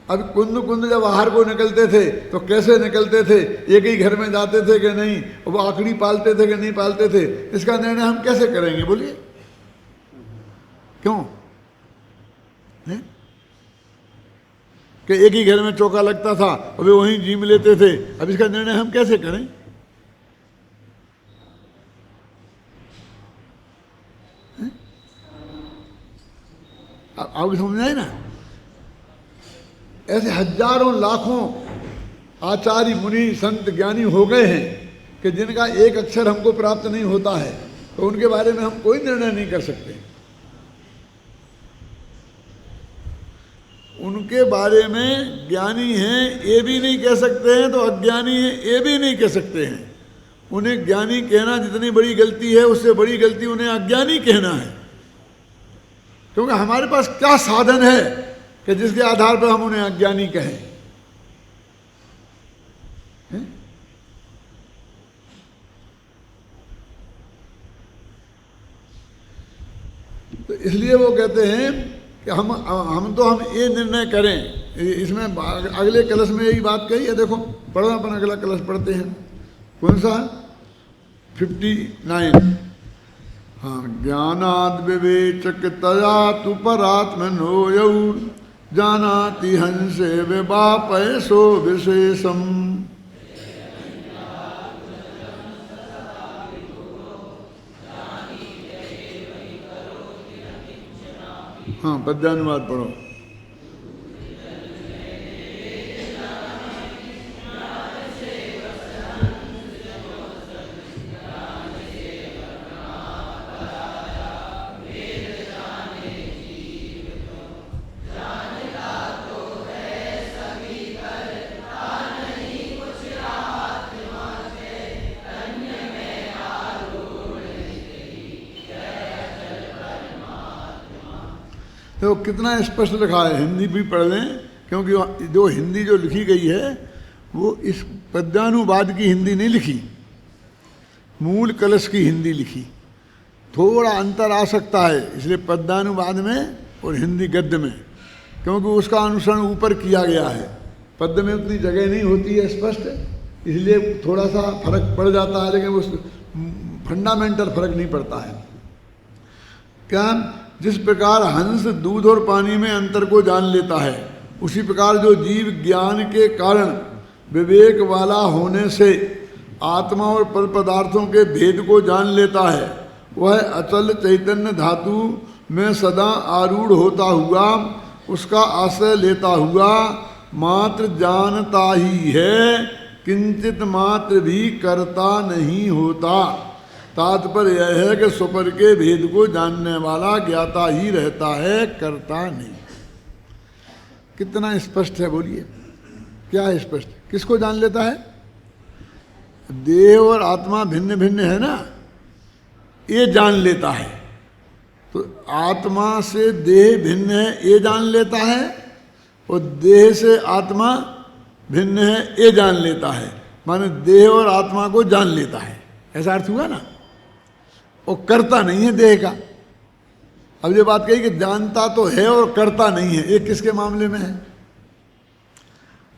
अब कुंद कुंद जब आहार को निकलते थे तो कैसे निकलते थे, एक ही घर में जाते थे कि नहीं, वो आखिरी पालते थे कि नहीं पालते थे, इसका निर्णय हम कैसे करेंगे बोलिए? क्यों है? कि एक ही घर में चौका लगता था और वे वहीं जीम लेते थे, अब इसका निर्णय हम कैसे करें? आप समझ आए ना? ऐसे हजारों लाखों आचार्य मुनि संत ज्ञानी हो गए हैं कि जिनका एक अक्षर हमको प्राप्त नहीं होता है, तो उनके बारे में हम कोई निर्णय नहीं कर सकते। उनके बारे में ज्ञानी हैं ये भी नहीं कह सकते हैं, तो अज्ञानी हैं ये भी नहीं कह सकते हैं। उन्हें ज्ञानी कहना जितनी बड़ी गलती है, उससे बड़ी गलती उन्हें अज्ञानी कहना है। क्योंकि हमारे पास क्या साधन है कि जिसके आधार पर हम उन्हें अज्ञानी कहें? तो इसलिए वो कहते हैं कि हम ये निर्णय करें। इसमें अगले कलश में यही बात कही है, देखो पढ़ो, अपन अगला कलश पढ़ते हैं। कौन सा? 59। हाँ, ज्ञानाद विवेचक तया तु परात्मनो जानाति हंसे विवापयसो विशेषम। हाँ, पद्यानुवाद पढ़ो। तो कितना स्पष्ट लिखा है, हिंदी भी पढ़ लें, क्योंकि जो हिंदी जो लिखी गई है वो इस पद्यानुवाद की हिंदी नहीं लिखी, मूल कलश की हिंदी लिखी। थोड़ा अंतर आ सकता है इसलिए पद्यानुवाद में और हिंदी गद्य में, क्योंकि उसका अनुसरण ऊपर किया गया है। पद्य में उतनी जगह नहीं होती है स्पष्ट, इसलिए थोड़ा सा फर्क पड़ जाता है, लेकिन उस फंडामेंटल फर्क नहीं पड़ता है। क्या? जिस प्रकार हंस दूध और पानी में अंतर को जान लेता है, उसी प्रकार जो जीव ज्ञान के कारण विवेक वाला होने से आत्मा और पर पदार्थों के भेद को जान लेता है, वह अचल चैतन्य धातु में सदा आरूढ़ होता हुआ, उसका आश्रय लेता हुआ मात्र जानता ही है, किंचित मात्र भी करता नहीं होता। तात्पर्य यह है कि स्वपर के भेद को जानने वाला ज्ञाता ही रहता है, करता नहीं। कितना स्पष्ट है, बोलिए क्या है स्पष्ट? किसको जान लेता है? देह और आत्मा भिन्न भिन्न है ना, ये जान लेता है। तो आत्मा से देह भिन्न है ये जान लेता है, और देह से आत्मा भिन्न है ये जान लेता है, माने देह और आत्मा को जान लेता है, ऐसा अर्थ हुआ ना। वो करता नहीं है देह का। अब ये बात कही कि जानता तो है और करता नहीं है, ये किसके मामले में है?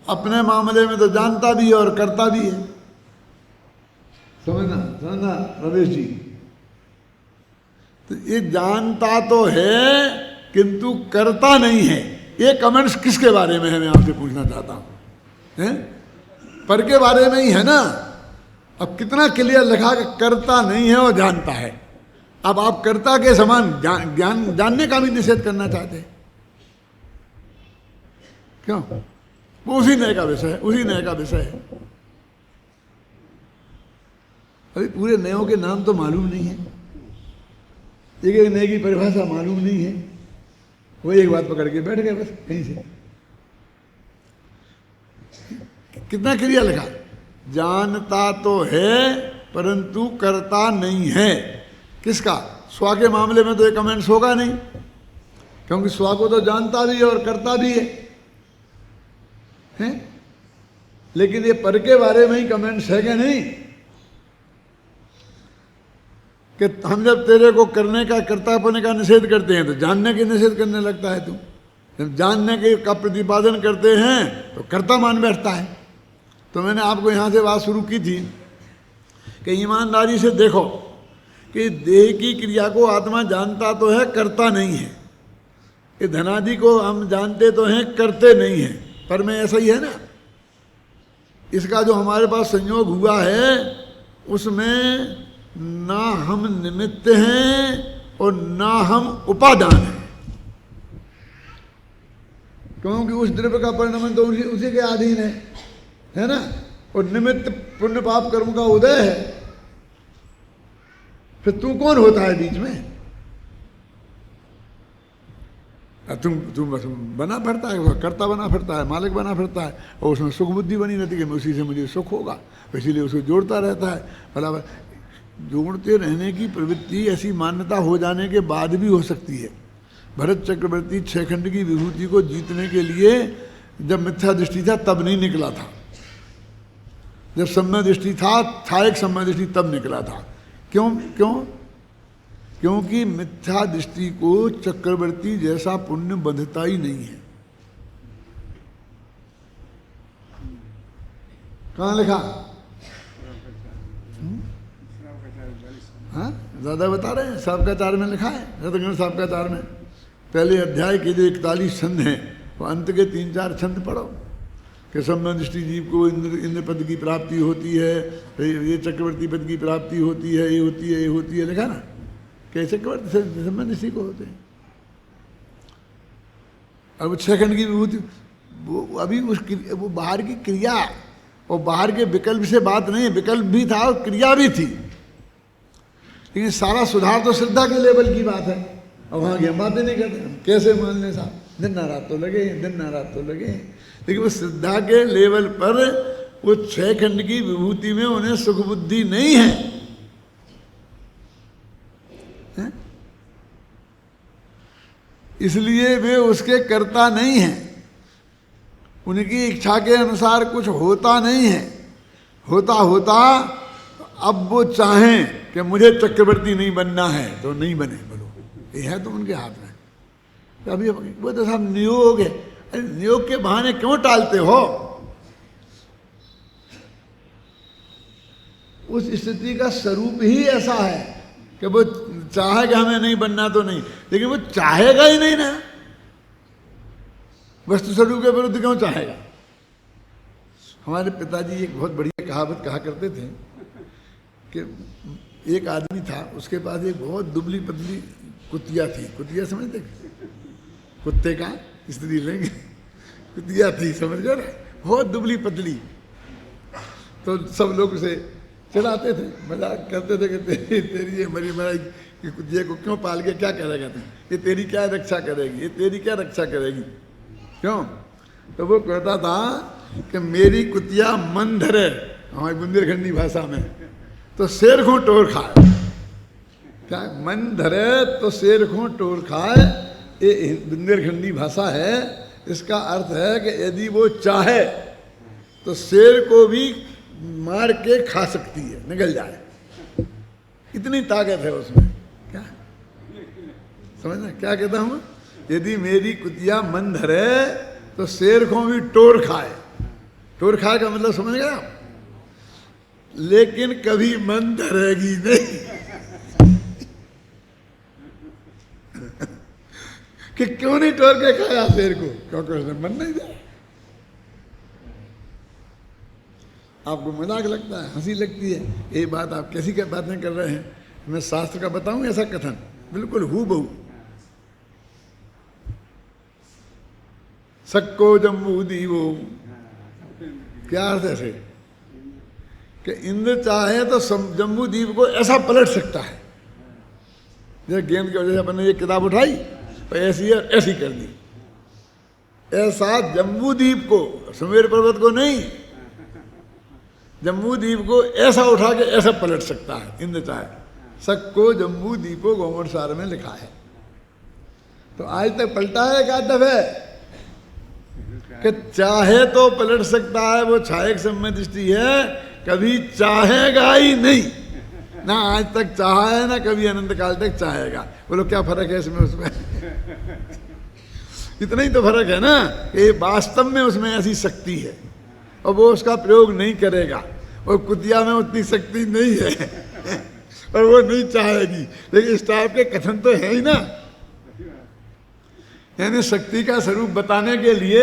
अपने मामले में तो जानता भी है और करता भी है। समझना समझना रमेश जी। तो ये जानता तो है किंतु करता नहीं है, ये कमेंट्स किसके बारे में है मैं आपसे पूछना चाहता हूं। पर के बारे में ही है ना। अब कितना क्लियर लिखा कि करता नहीं है और जानता है। अब आप कर्ता के समान ज्ञान जानने का भी निषेध करना चाहते हैं, क्यों? वो उसी नए का विषय है, उसी नए का विषय है। अभी पूरे नयों के नाम तो मालूम नहीं है, एक एक नए की परिभाषा मालूम नहीं है, वो एक बात पकड़ के बैठ गए बस कहीं से। कितना क्लियर लिखा, जानता तो है परंतु करता नहीं है। किसका? स्वा के मामले में तो ये कमेंट्स होगा नहीं, क्योंकि स्वा को तो जानता भी है और करता भी है? लेकिन ये पर के बारे में ही कमेंट्स है कि नहीं, कि हम जब तेरे को करने का कर्तापने का निषेध करते हैं तो जानने के निषेध करने लगता है तू। जब जानने के का प्रतिपादन करते हैं तो कर्ता मान बैठता है। तो मैंने आपको यहाँ से बात शुरू की थी कि ईमानदारी से देखो कि देह की क्रिया को आत्मा जानता तो है, करता नहीं है। कि धनादि को हम जानते तो हैं, करते नहीं हैं। पर में ऐसा ही है ना। इसका जो हमारे पास संयोग हुआ है उसमें ना हम निमित्त हैं और ना हम उपादान हैं, क्योंकि उस द्रव्य का परिणमन तो उसी के अधीन है ना। और निमित्त पुण्य पाप कर्म का उदय है, फिर तू कौन होता है बीच में? तुम बस बना फिरता है, कर्ता बना फिरता है, मालिक बना फिरता है, और उसमें सुख बुद्धि बनी रहती है कि उसी से मुझे सुख होगा, इसीलिए उसको जोड़ता रहता है। बराबर जोड़ते रहने की प्रवृत्ति ऐसी मान्यता हो जाने के बाद भी हो सकती है। भरत चक्रवर्ती छखंड की विभूति को जीतने के लिए जब मिथ्या दृष्टि था तब नहीं निकला था, जब सम्य दृष्टि था एक सम्य दृष्टि तब निकला था। क्यों? क्योंकि मिथ्या दृष्टि को चक्रवर्ती जैसा पुण्य बंधता ही नहीं है। कहाँ लिखा? हाँ, ज्यादा बता रहे हैं। साहब का चार में लिखा है, रत्नगण साहब का चार में पहले अध्याय के जो 41 छंद हैं वो अंत के 3-4 छंद पढ़ो कि संबंधिष्टि जीव को इंद्र पद की प्राप्ति होती है, ये चक्रवर्ती पद की प्राप्ति होती है, ये होती है, ये होती है, लिखा ना कि चक्रवर्ती संबंधिष्टि को होते हैं। और वो 6 खंड की विभूति, वो अभी वो बाहर की क्रिया और बाहर के विकल्प से बात नहीं है, विकल्प भी था और क्रिया भी थी, लेकिन सारा सुधार तो श्रद्धा के लेवल की बात है। और वहाँ की हम बातें नहीं करते, हम कैसे मान लें साहब, दिन ना रात तो लगे, दिन ना रात तो लगे, लेकिन वो श्रद्धा के लेवल पर वो 6 खंड की विभूति में उन्हें सुख बुद्धि नहीं है, है? इसलिए वे उसके कर्ता नहीं हैं, उनकी इच्छा के अनुसार कुछ होता नहीं है। होता होता अब वो चाहें कि मुझे चक्रवर्ती नहीं बनना है तो नहीं बने, बोलो ये है तो उनके हाथ में। तो अभी वो तो सब नियोग है, अरे नियोग के बहाने क्यों टालते हो? उस स्थिति का स्वरूप ही ऐसा है कि वो चाहेगा हमें नहीं बनना तो नहीं, लेकिन वो चाहेगा ही नहीं ना, वस्तु स्वरूप के विरुद्ध क्यों चाहेगा? हमारे पिताजी एक बहुत बढ़िया कहावत कहा करते थे कि एक आदमी था, उसके पास एक बहुत दुबली पतली कुतिया थी। कुतिया समझते, कुत्ते का स्त्री लेंगे, कुतिया थी, समझ गए ना, बहुत दुबली पतली। तो सब लोग उसे चलाते थे, मजाक करते थे कि तेरी ये मरी मराई कि कुतिया को क्यों पाल के क्या करेगा तुम, ये तेरी क्या रक्षा करेगी, ये तेरी क्या रक्षा करेगी, क्यों? तो वो कहता था कि मेरी कुतिया मन धरे, हमारी बुंदेलखंडी भाषा में, तो शेर को टोर खाए। क्या मन धरे तो शेर को टोर खाए, ये बुंदेलखंडी भाषा है। इसका अर्थ है कि यदि वो चाहे तो शेर को भी मार के खा सकती है, निकल जाए, इतनी ताकत है उसमें। क्या समझना क्या कहता हूँ? यदि मेरी कुतिया मन धरे तो शेर को भी टोर खाए। टोर खाए का मतलब समझ गए आप? लेकिन कभी मन धरेगी नहीं कि क्यों नहीं टोर के खाया शेर को, क्योंकि उसने मन नहीं दिया। आपको मजाक लगता है, हंसी लगती है, ये बात आप कैसी क्या बातें कर रहे हैं? मैं शास्त्र का बताऊं ऐसा कथन, बिल्कुल हूबहू। सक्को जम्बू दीवो, क्या अर्थ है कि इंद्र चाहे तो जम्बू द्वीप को ऐसा पलट सकता है, जैसे गेंद की वजह से अपन ने ये किताब उठाई और ऐसी है ऐसी कर दी, ऐसा जम्बू द्वीप को, सुमेर पर्वत को नहीं, जम्बू द्वीप को ऐसा उठा के ऐसा पलट सकता है इंद्र चाहे। सक्को जम्बू द्वीपो गोमर सार में लिखा है। तो आज तक पलटा है क्या दफे कि चाहे तो पलट सकता है, वो छायक संबंधिष्टि है, कभी चाहेगा ही नहीं, ना आज तक चाहा है ना कभी अनंत काल तक चाहेगा। बोलो क्या फर्क है इसमें उसमें? इतना ही तो फर्क है ना, ये वास्तव में उसमें ऐसी शक्ति है और वो उसका प्रयोग नहीं करेगा, और कुतिया में उतनी शक्ति नहीं है और वो नहीं चाहेगी, लेकिन इस टाइप के कथन तो है ही ना। यानी शक्ति का स्वरूप बताने के लिए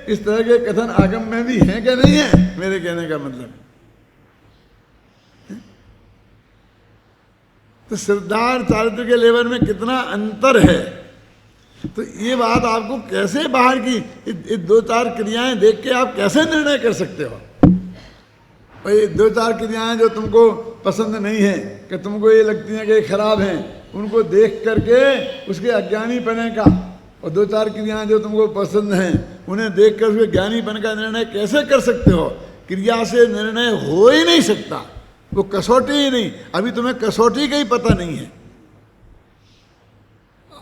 इस तरह के कथन आगम में भी हैं क्या नहीं है, मेरे कहने का मतलब। तो श्रद्धा और चारित्र के लेवल में कितना अंतर है, तो ये बात आपको कैसे बाहर की 2-4 क्रियाएं देख के आप कैसे निर्णय कर सकते हो? भाई 2-4 क्रियाएं जो तुमको पसंद नहीं है, कि तुमको ये लगती हैं कि ये खराब हैं, उनको देख करके उसके अज्ञानी पने का, और 2-4 क्रियाएं जो तुमको पसंद हैं उन्हें देख कर उसके ज्ञानीपन का निर्णय कैसे कर सकते हो? क्रिया से निर्णय हो ही नहीं सकता, वो कसौटी ही नहीं। अभी तुम्हें कसौटी का ही पता नहीं है,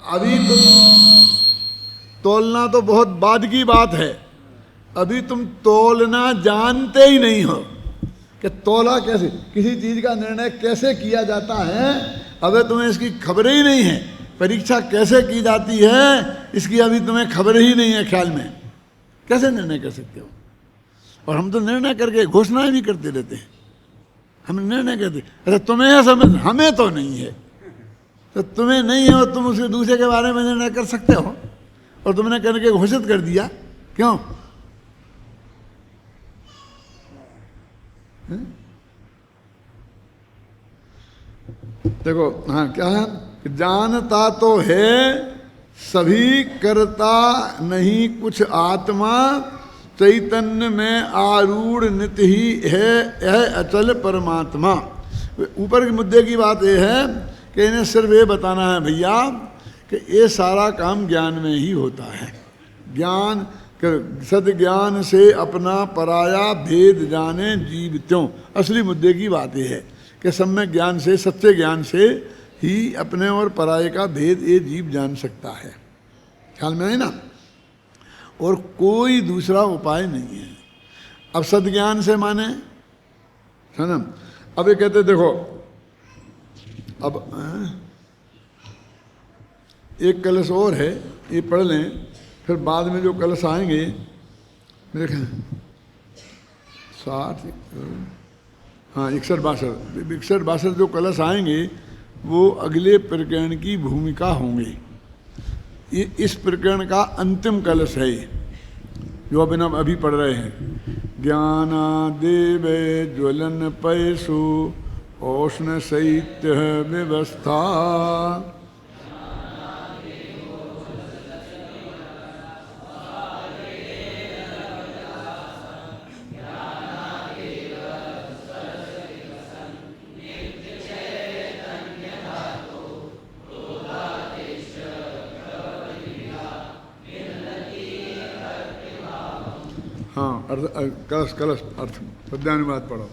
अभी तुम तोलना तो बहुत बाद की बात है, अभी तुम तोलना जानते ही नहीं हो कि तोला कैसे, किसी चीज का निर्णय कैसे किया जाता है, अबे तुम्हें इसकी खबर ही नहीं है। परीक्षा कैसे की जाती है इसकी अभी तुम्हें खबर ही नहीं है, ख्याल में कैसे निर्णय कर सकते हो? और हम तो निर्णय करके घोषणाएं भी करते रहते हैं, हम निर्णय करते, अरे तुम्हें है समझ, हमें तो नहीं है, तो तुम्हें नहीं हो, तुम उसके दूसरे के बारे में निर्णय कर सकते हो? और तुमने करके घोषित कर दिया, क्यों? देखो, हाँ क्या है, जानता तो है सभी, करता नहीं कुछ आत्मा, चैतन्य में आरूढ़ नित ही है यह अचल परमात्मा। ऊपर के मुद्दे की बात यह है कि इन्हें सिर्फ ये बताना है भैया कि ये सारा काम ज्ञान में ही होता है। ज्ञान, सद्ज्ञान से अपना पराया भेद जाने जीव त्यों। असली मुद्दे की बात यह है कि सम्यक ज्ञान से, सच्चे ज्ञान से ही अपने और पराये का भेद ये जीव जान सकता है। ख्याल में है ना? और कोई दूसरा उपाय नहीं है। अब सद्ज्ञान से माने, है ना? अब ये कहते देखो, अब एक कलश और है, ये पढ़ लें, फिर बाद में जो कलश आएंगे मेरे ख्याल 60, हाँ 61-62 जो कलश आएंगे वो अगले प्रकरण की भूमिका होंगे। ये इस प्रकरण का अंतिम कलश है ये, जो अभी पढ़ रहे हैं। ज्ञानादेव ज्वलन पैसु औष्ण शैत्य व्यवस्था, हाँ कलश अर्थ पद्यानुवाद पढ़ो।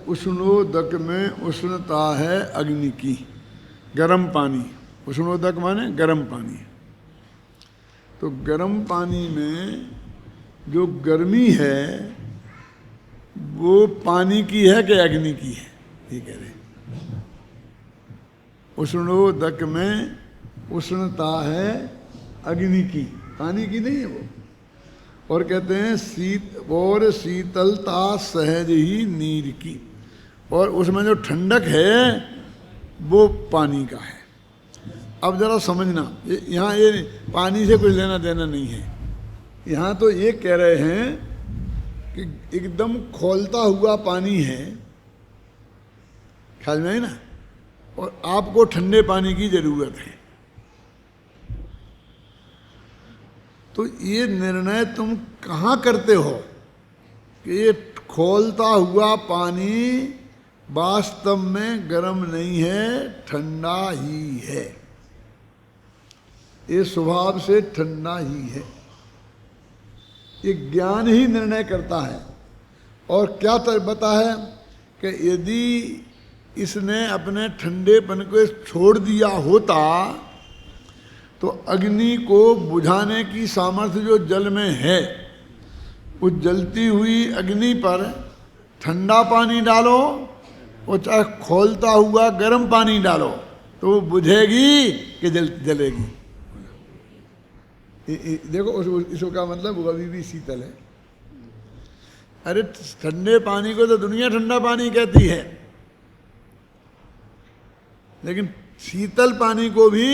उष्णोदक में उष्णता है अग्नि की, गर्म पानी। उष्णोदक माने गर्म पानी। तो गर्म पानी में जो गर्मी है वो पानी की है कि अग्नि की है? ये कह रहे उष्णोदक में उष्णता है अग्नि की, पानी की नहीं है वो। और कहते हैं शीतलता सहज ही नीर की, और उसमें जो ठंडक है वो पानी का है। अब जरा समझना, यहाँ ये पानी से कुछ लेना देना नहीं है। यहाँ तो ये कह रहे हैं कि एकदम खौलता हुआ पानी है, ख्याल में है ना, और आपको ठंडे पानी की जरूरत है। तो ये निर्णय तुम कहाँ करते हो कि ये खौलता हुआ पानी वास्तव में गर्म नहीं है, ठंडा ही है, ये स्वभाव से ठंडा ही है। ये ज्ञान ही निर्णय करता है। और क्या बता है कि यदि इसने अपने ठंडेपन को छोड़ दिया होता तो अग्नि को बुझाने की सामर्थ्य जो जल में है, उस जलती हुई अग्नि पर ठंडा पानी डालो और चाहे खौलता हुआ गर्म पानी डालो तो वो बुझेगी कि जलेगी। देखो इसका मतलब वो अभी भी शीतल है। अरे ठंडे पानी को तो दुनिया ठंडा पानी कहती है, लेकिन शीतल पानी को भी,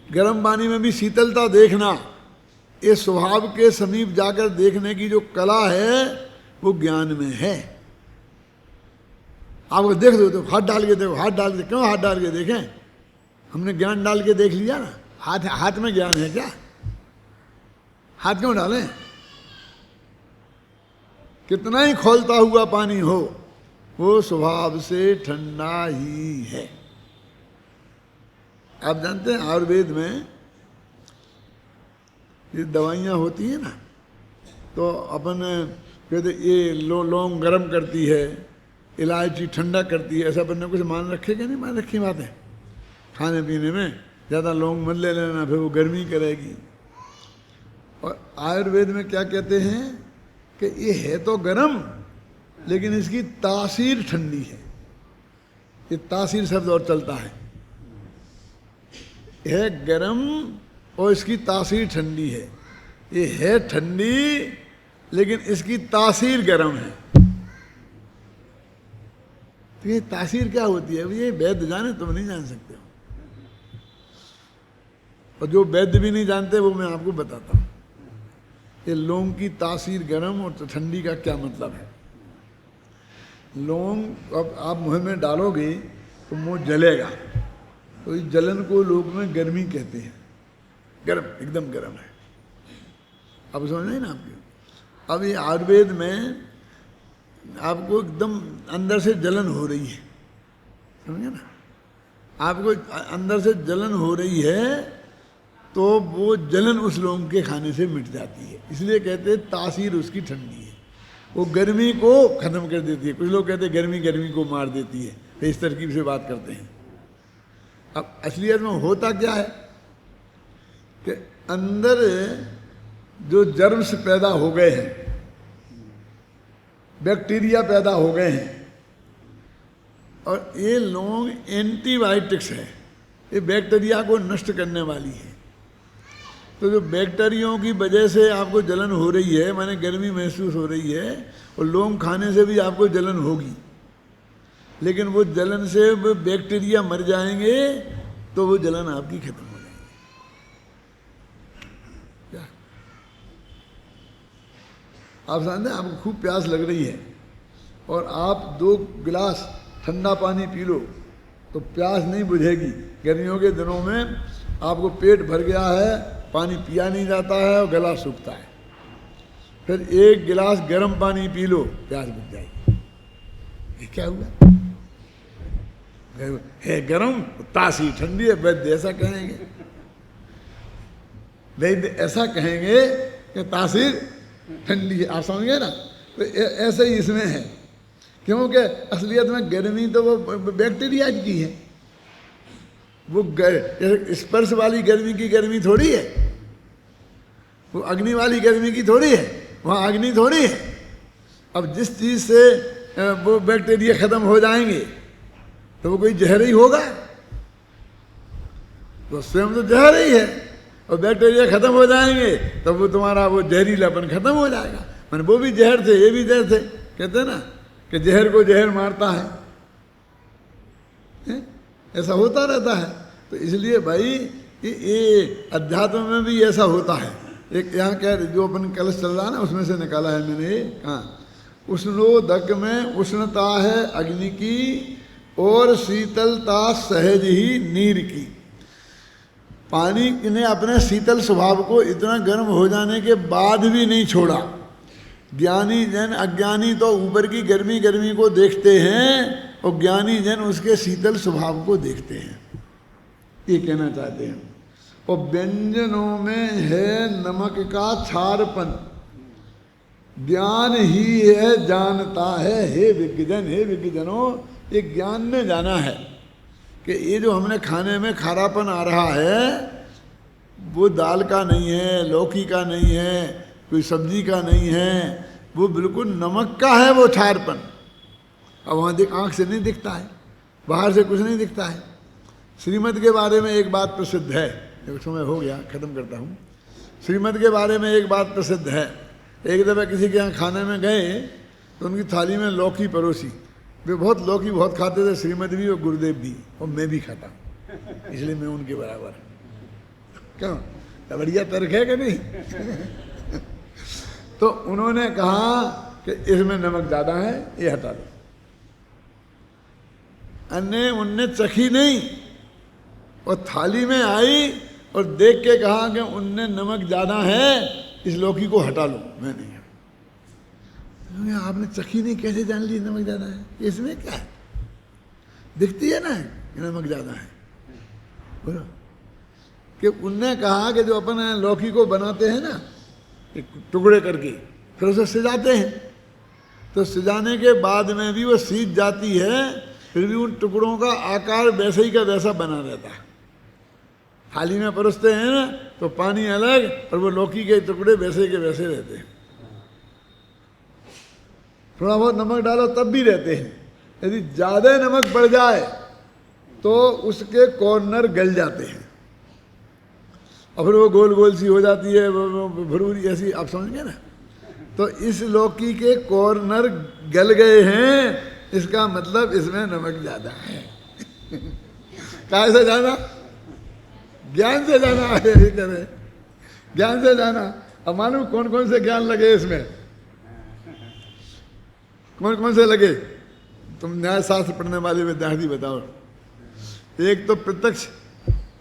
गर्म पानी में भी शीतलता देखना, ये स्वभाव के समीप जाकर देखने की जो कला है वो ज्ञान में है। आप देख दो तो हाथ डाल के देखो, हाथ डाल के, क्यों हाथ डाल के देखें? हमने ज्ञान डाल के देख लिया ना। हाथ में ज्ञान है क्या? हाथ क्यों डालें? कितना ही खौलता हुआ पानी हो वो स्वभाव से ठंडा ही है। आप जानते हैं आयुर्वेद में ये दवाइयाँ होती हैं ना, तो अपन कहते ये लौंग गर्म करती है, इलायची ठंडा करती है, ऐसा बनने कुछ मान रखे कि नहीं मान रखी बात है। खाने पीने में ज़्यादा लौंग मत ले लेना, फिर वो गर्मी करेगी। और आयुर्वेद में क्या कहते हैं कि ये है तो गर्म लेकिन इसकी तासीर ठंडी है। ये तासीर शब्द और चलता है गर्म और इसकी तासीर ठंडी है। ये है ठंडी लेकिन इसकी तासीर गर्म है। तो ये तासीर क्या होती है ये वैद्य जाने, तुम नहीं जान सकते हो। और जो वैद्य भी नहीं जानते वो मैं आपको बताता हूँ। ये लौंग की तासीर गर्म और ठंडी का क्या मतलब है। लौंग अब आप मुंह में डालोगे तो मुंह जलेगा, तो इस जलन को लोग में गर्मी कहते हैं। गर्म, एकदम गर्म है। अब समझ नहीं ना आपकी। अब ये आयुर्वेद में आपको एकदम अंदर से जलन हो रही है, समझे ना, आपको अंदर से जलन हो रही है तो वो जलन उस लौंग के खाने से मिट जाती है। इसलिए कहते हैं तासीर उसकी ठंडी है, वो गर्मी को खत्म कर देती है। कुछ लोग कहते हैं गर्मी गर्मी को मार देती है, तो इस तरकीब से बात करते हैं। अब असलियत में होता क्या है कि अंदर जो जर्म्स पैदा हो गए हैं, बैक्टीरिया पैदा हो गए हैं, और ये लौंग एंटीबायोटिक्स है, ये बैक्टीरिया को नष्ट करने वाली है। तो जो बैक्टीरियों की वजह से आपको जलन हो रही है, माने गर्मी महसूस हो रही है, और लौंग खाने से भी आपको जलन होगी, लेकिन वो जलन से वो बैक्टीरिया मर जाएंगे तो वो जलन आपकी खत्म हो जाएगी। क्या आप जानते हैं, आपको खूब प्यास लग रही है और आप 2 गिलास ठंडा पानी पी लो तो प्यास नहीं बुझेगी। गर्मियों के दिनों में आपको पेट भर गया है, पानी पिया नहीं जाता है और गला सूखता है, फिर 1 गिलास गर्म पानी पी लो, प्यास बुझ जाएगी। ये क्या हुआ? है गर्म, तासी ठंडी है। वैद्य ऐसा कहेंगे, वैद्य ऐसा कहेंगे कि तासीर ठंडी है। आप समझ गए ना? तो ऐसे ही इसमें है, क्योंकि असलियत में गर्मी तो वो बैक्टीरिया की है। वो स्पर्श वाली गर्मी की गर्मी थोड़ी है, वो अग्नि वाली गर्मी की थोड़ी है, वहाँ अग्नि थोड़ी है। अब जिस चीज़ से वो बैक्टीरिया खत्म हो जाएंगे तो वो कोई जहर ही होगा, तो स्वयं तो जहर ही है, और बैक्टीरिया खत्म हो जाएंगे तो वो तुम्हारा वो जहरीलापन खत्म हो जाएगा। मैंने वो भी जहर थे, ये भी जहर थे। कहते हैं ना कि जहर को जहर मारता है, ऐसा होता रहता है। तो इसलिए भाई ये अध्यात्म में भी ऐसा होता है। एक यहाँ क्या जो अपन कलश चल रहा है ना, उसमें से निकाला है मैंने। हाँ, उष्णोदक में उष्णता है अग्नि की और शीतलता सहज ही नीर की। पानी ने अपने शीतल स्वभाव को इतना गर्म हो जाने के बाद भी नहीं छोड़ा। ज्ञानी जन अज्ञानी तो ऊपर की गर्मी गर्मी को देखते हैं और ज्ञानी जन उसके शीतल स्वभाव को देखते हैं, ये कहना चाहते हैं। और व्यंजनों में है नमक का छारपन, ज्ञान ही है जानता है। हे विज्ञजन, हे विज्ञजनों, ये ज्ञान ने जाना है कि ये जो हमने खाने में खारापन आ रहा है वो दाल का नहीं है, लौकी का नहीं है, कोई सब्जी का नहीं है, वो बिल्कुल नमक का है वो छारपन। अब वहाँ आँख से नहीं दिखता है, बाहर से कुछ नहीं दिखता है। श्रीमद् के बारे में एक बात प्रसिद्ध है, एक समय हो गया, ख़त्म करता हूँ। श्रीमद् के बारे में एक बात प्रसिद्ध है। एक दफ़ा किसी के यहाँ खाने में गए तो उनकी थाली में लौकी परोसी। वे बहुत लौकी बहुत खाते थे, श्रीमद् भी और गुरुदेव भी, और मैं भी खाता हूँ, इसलिए मैं उनके बराबर। क्यों, बढ़िया तर्क है कि नहीं? तो उन्होंने कहा कि इसमें नमक ज़्यादा है, ये हटा दो। अन्य उनने चखी नहीं और थाली में आई और देख के कहा कि उनने नमक ज़्यादा है, इस लौकी को हटा लो। मैं नहीं, आपने चखी नहीं, कैसे जान ली नमक ज़्यादा है? इसमें क्या है, दिखती है ना नमक ज़्यादा है। बोलो कि उनने कहा कि जो अपन लौकी को बनाते हैं ना, एक टुकड़े करके, फिर उसे सिजाते हैं, तो सिजाने के बाद में भी वो सीज जाती है, फिर भी उन टुकड़ों का आकार वैसे ही का वैसा बना रहता है। थाली में परोसते हैं ना तो पानी अलग और वो लौकी के टुकड़े वैसे के वैसे रहते हैं। थोड़ा बहुत नमक डालो तब भी रहते हैं। यदि ज़्यादा नमक बढ़ जाए तो उसके कॉर्नर गल जाते हैं और फिर वो गोल गोल सी हो जाती है, वो भरूरी ऐसी, आप समझ गए ना। तो इस लौकी के कॉर्नर गल गए हैं, इसका मतलब इसमें नमक ज़्यादा है। कहाँ से जाना? ज्ञान से जाना है। ये करें ज्ञान से जाना। अब मालूम कौन कौन से ज्ञान लगे इसमें, कौन कौन से लगे? तुम न्याय शास्त्र पढ़ने वाले विद्यार्थी बताओ। एक तो प्रत्यक्ष,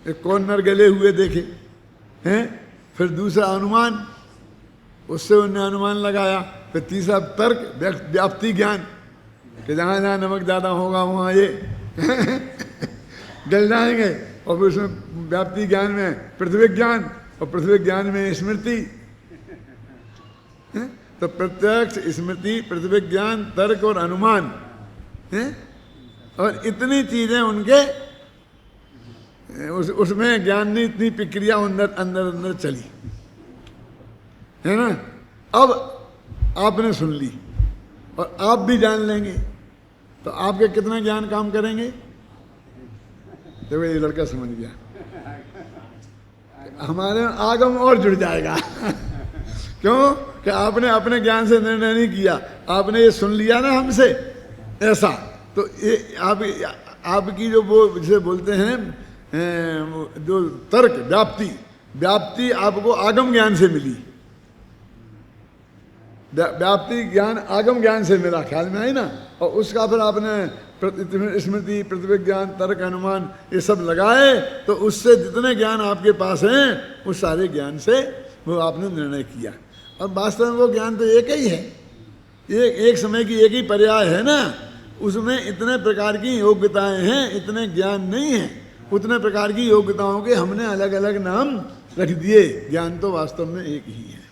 एक कॉर्नर गले हुए देखे हैं, फिर दूसरा अनुमान, उससे उन्हें अनुमान लगाया, फिर तीसरा तर्क, व्याप्ति ज्ञान कि जहाँ जहाँ नमक ज़्यादा होगा वहाँ ये गल जाएंगे, और फिर उसमें व्याप्ति ज्ञान में पृथ्वी ज्ञान और पृथ्वी ज्ञान में स्मृति। तो प्रत्यक्ष, स्मृति, पृथ्वी ज्ञान, तर्क और अनुमान है, और इतनी चीजें उनके उसमें ज्ञान ने इतनी प्रक्रिया अंदर अंदर अंदर चली है ना। अब आपने सुन ली और आप भी जान लेंगे तो आपके कितना ज्ञान काम करेंगे। देखो ये लड़का समझ गया, हमारे आगम और जुड़ जाएगा। क्यों कि आपने अपने ज्ञान से निर्णय नहीं किया, आपने ये सुन लिया ना हमसे ऐसा। तो ये आपकी जो वो जिसे बोलते हैं जो तर्क, व्याप्ति आपको आगम ज्ञान से मिली। व्याप्ति ज्ञान आगम ज्ञान से मिला, ख्याल में आई ना। और उसका फिर आपने स्मृति, पृथ्वी ज्ञान, तर्क, अनुमान ये सब लगाए, तो उससे जितने ज्ञान आपके पास हैं उस सारे ज्ञान से वो आपने निर्णय किया। और वास्तव में वो ज्ञान तो एक ही है, एक समय की एक ही पर्याय है ना। उसमें इतने प्रकार की योग्यताएं हैं, इतने ज्ञान नहीं है। उतने प्रकार की योग्यताओं के हमने अलग अलग नाम रख दिए, ज्ञान तो वास्तव में एक ही है।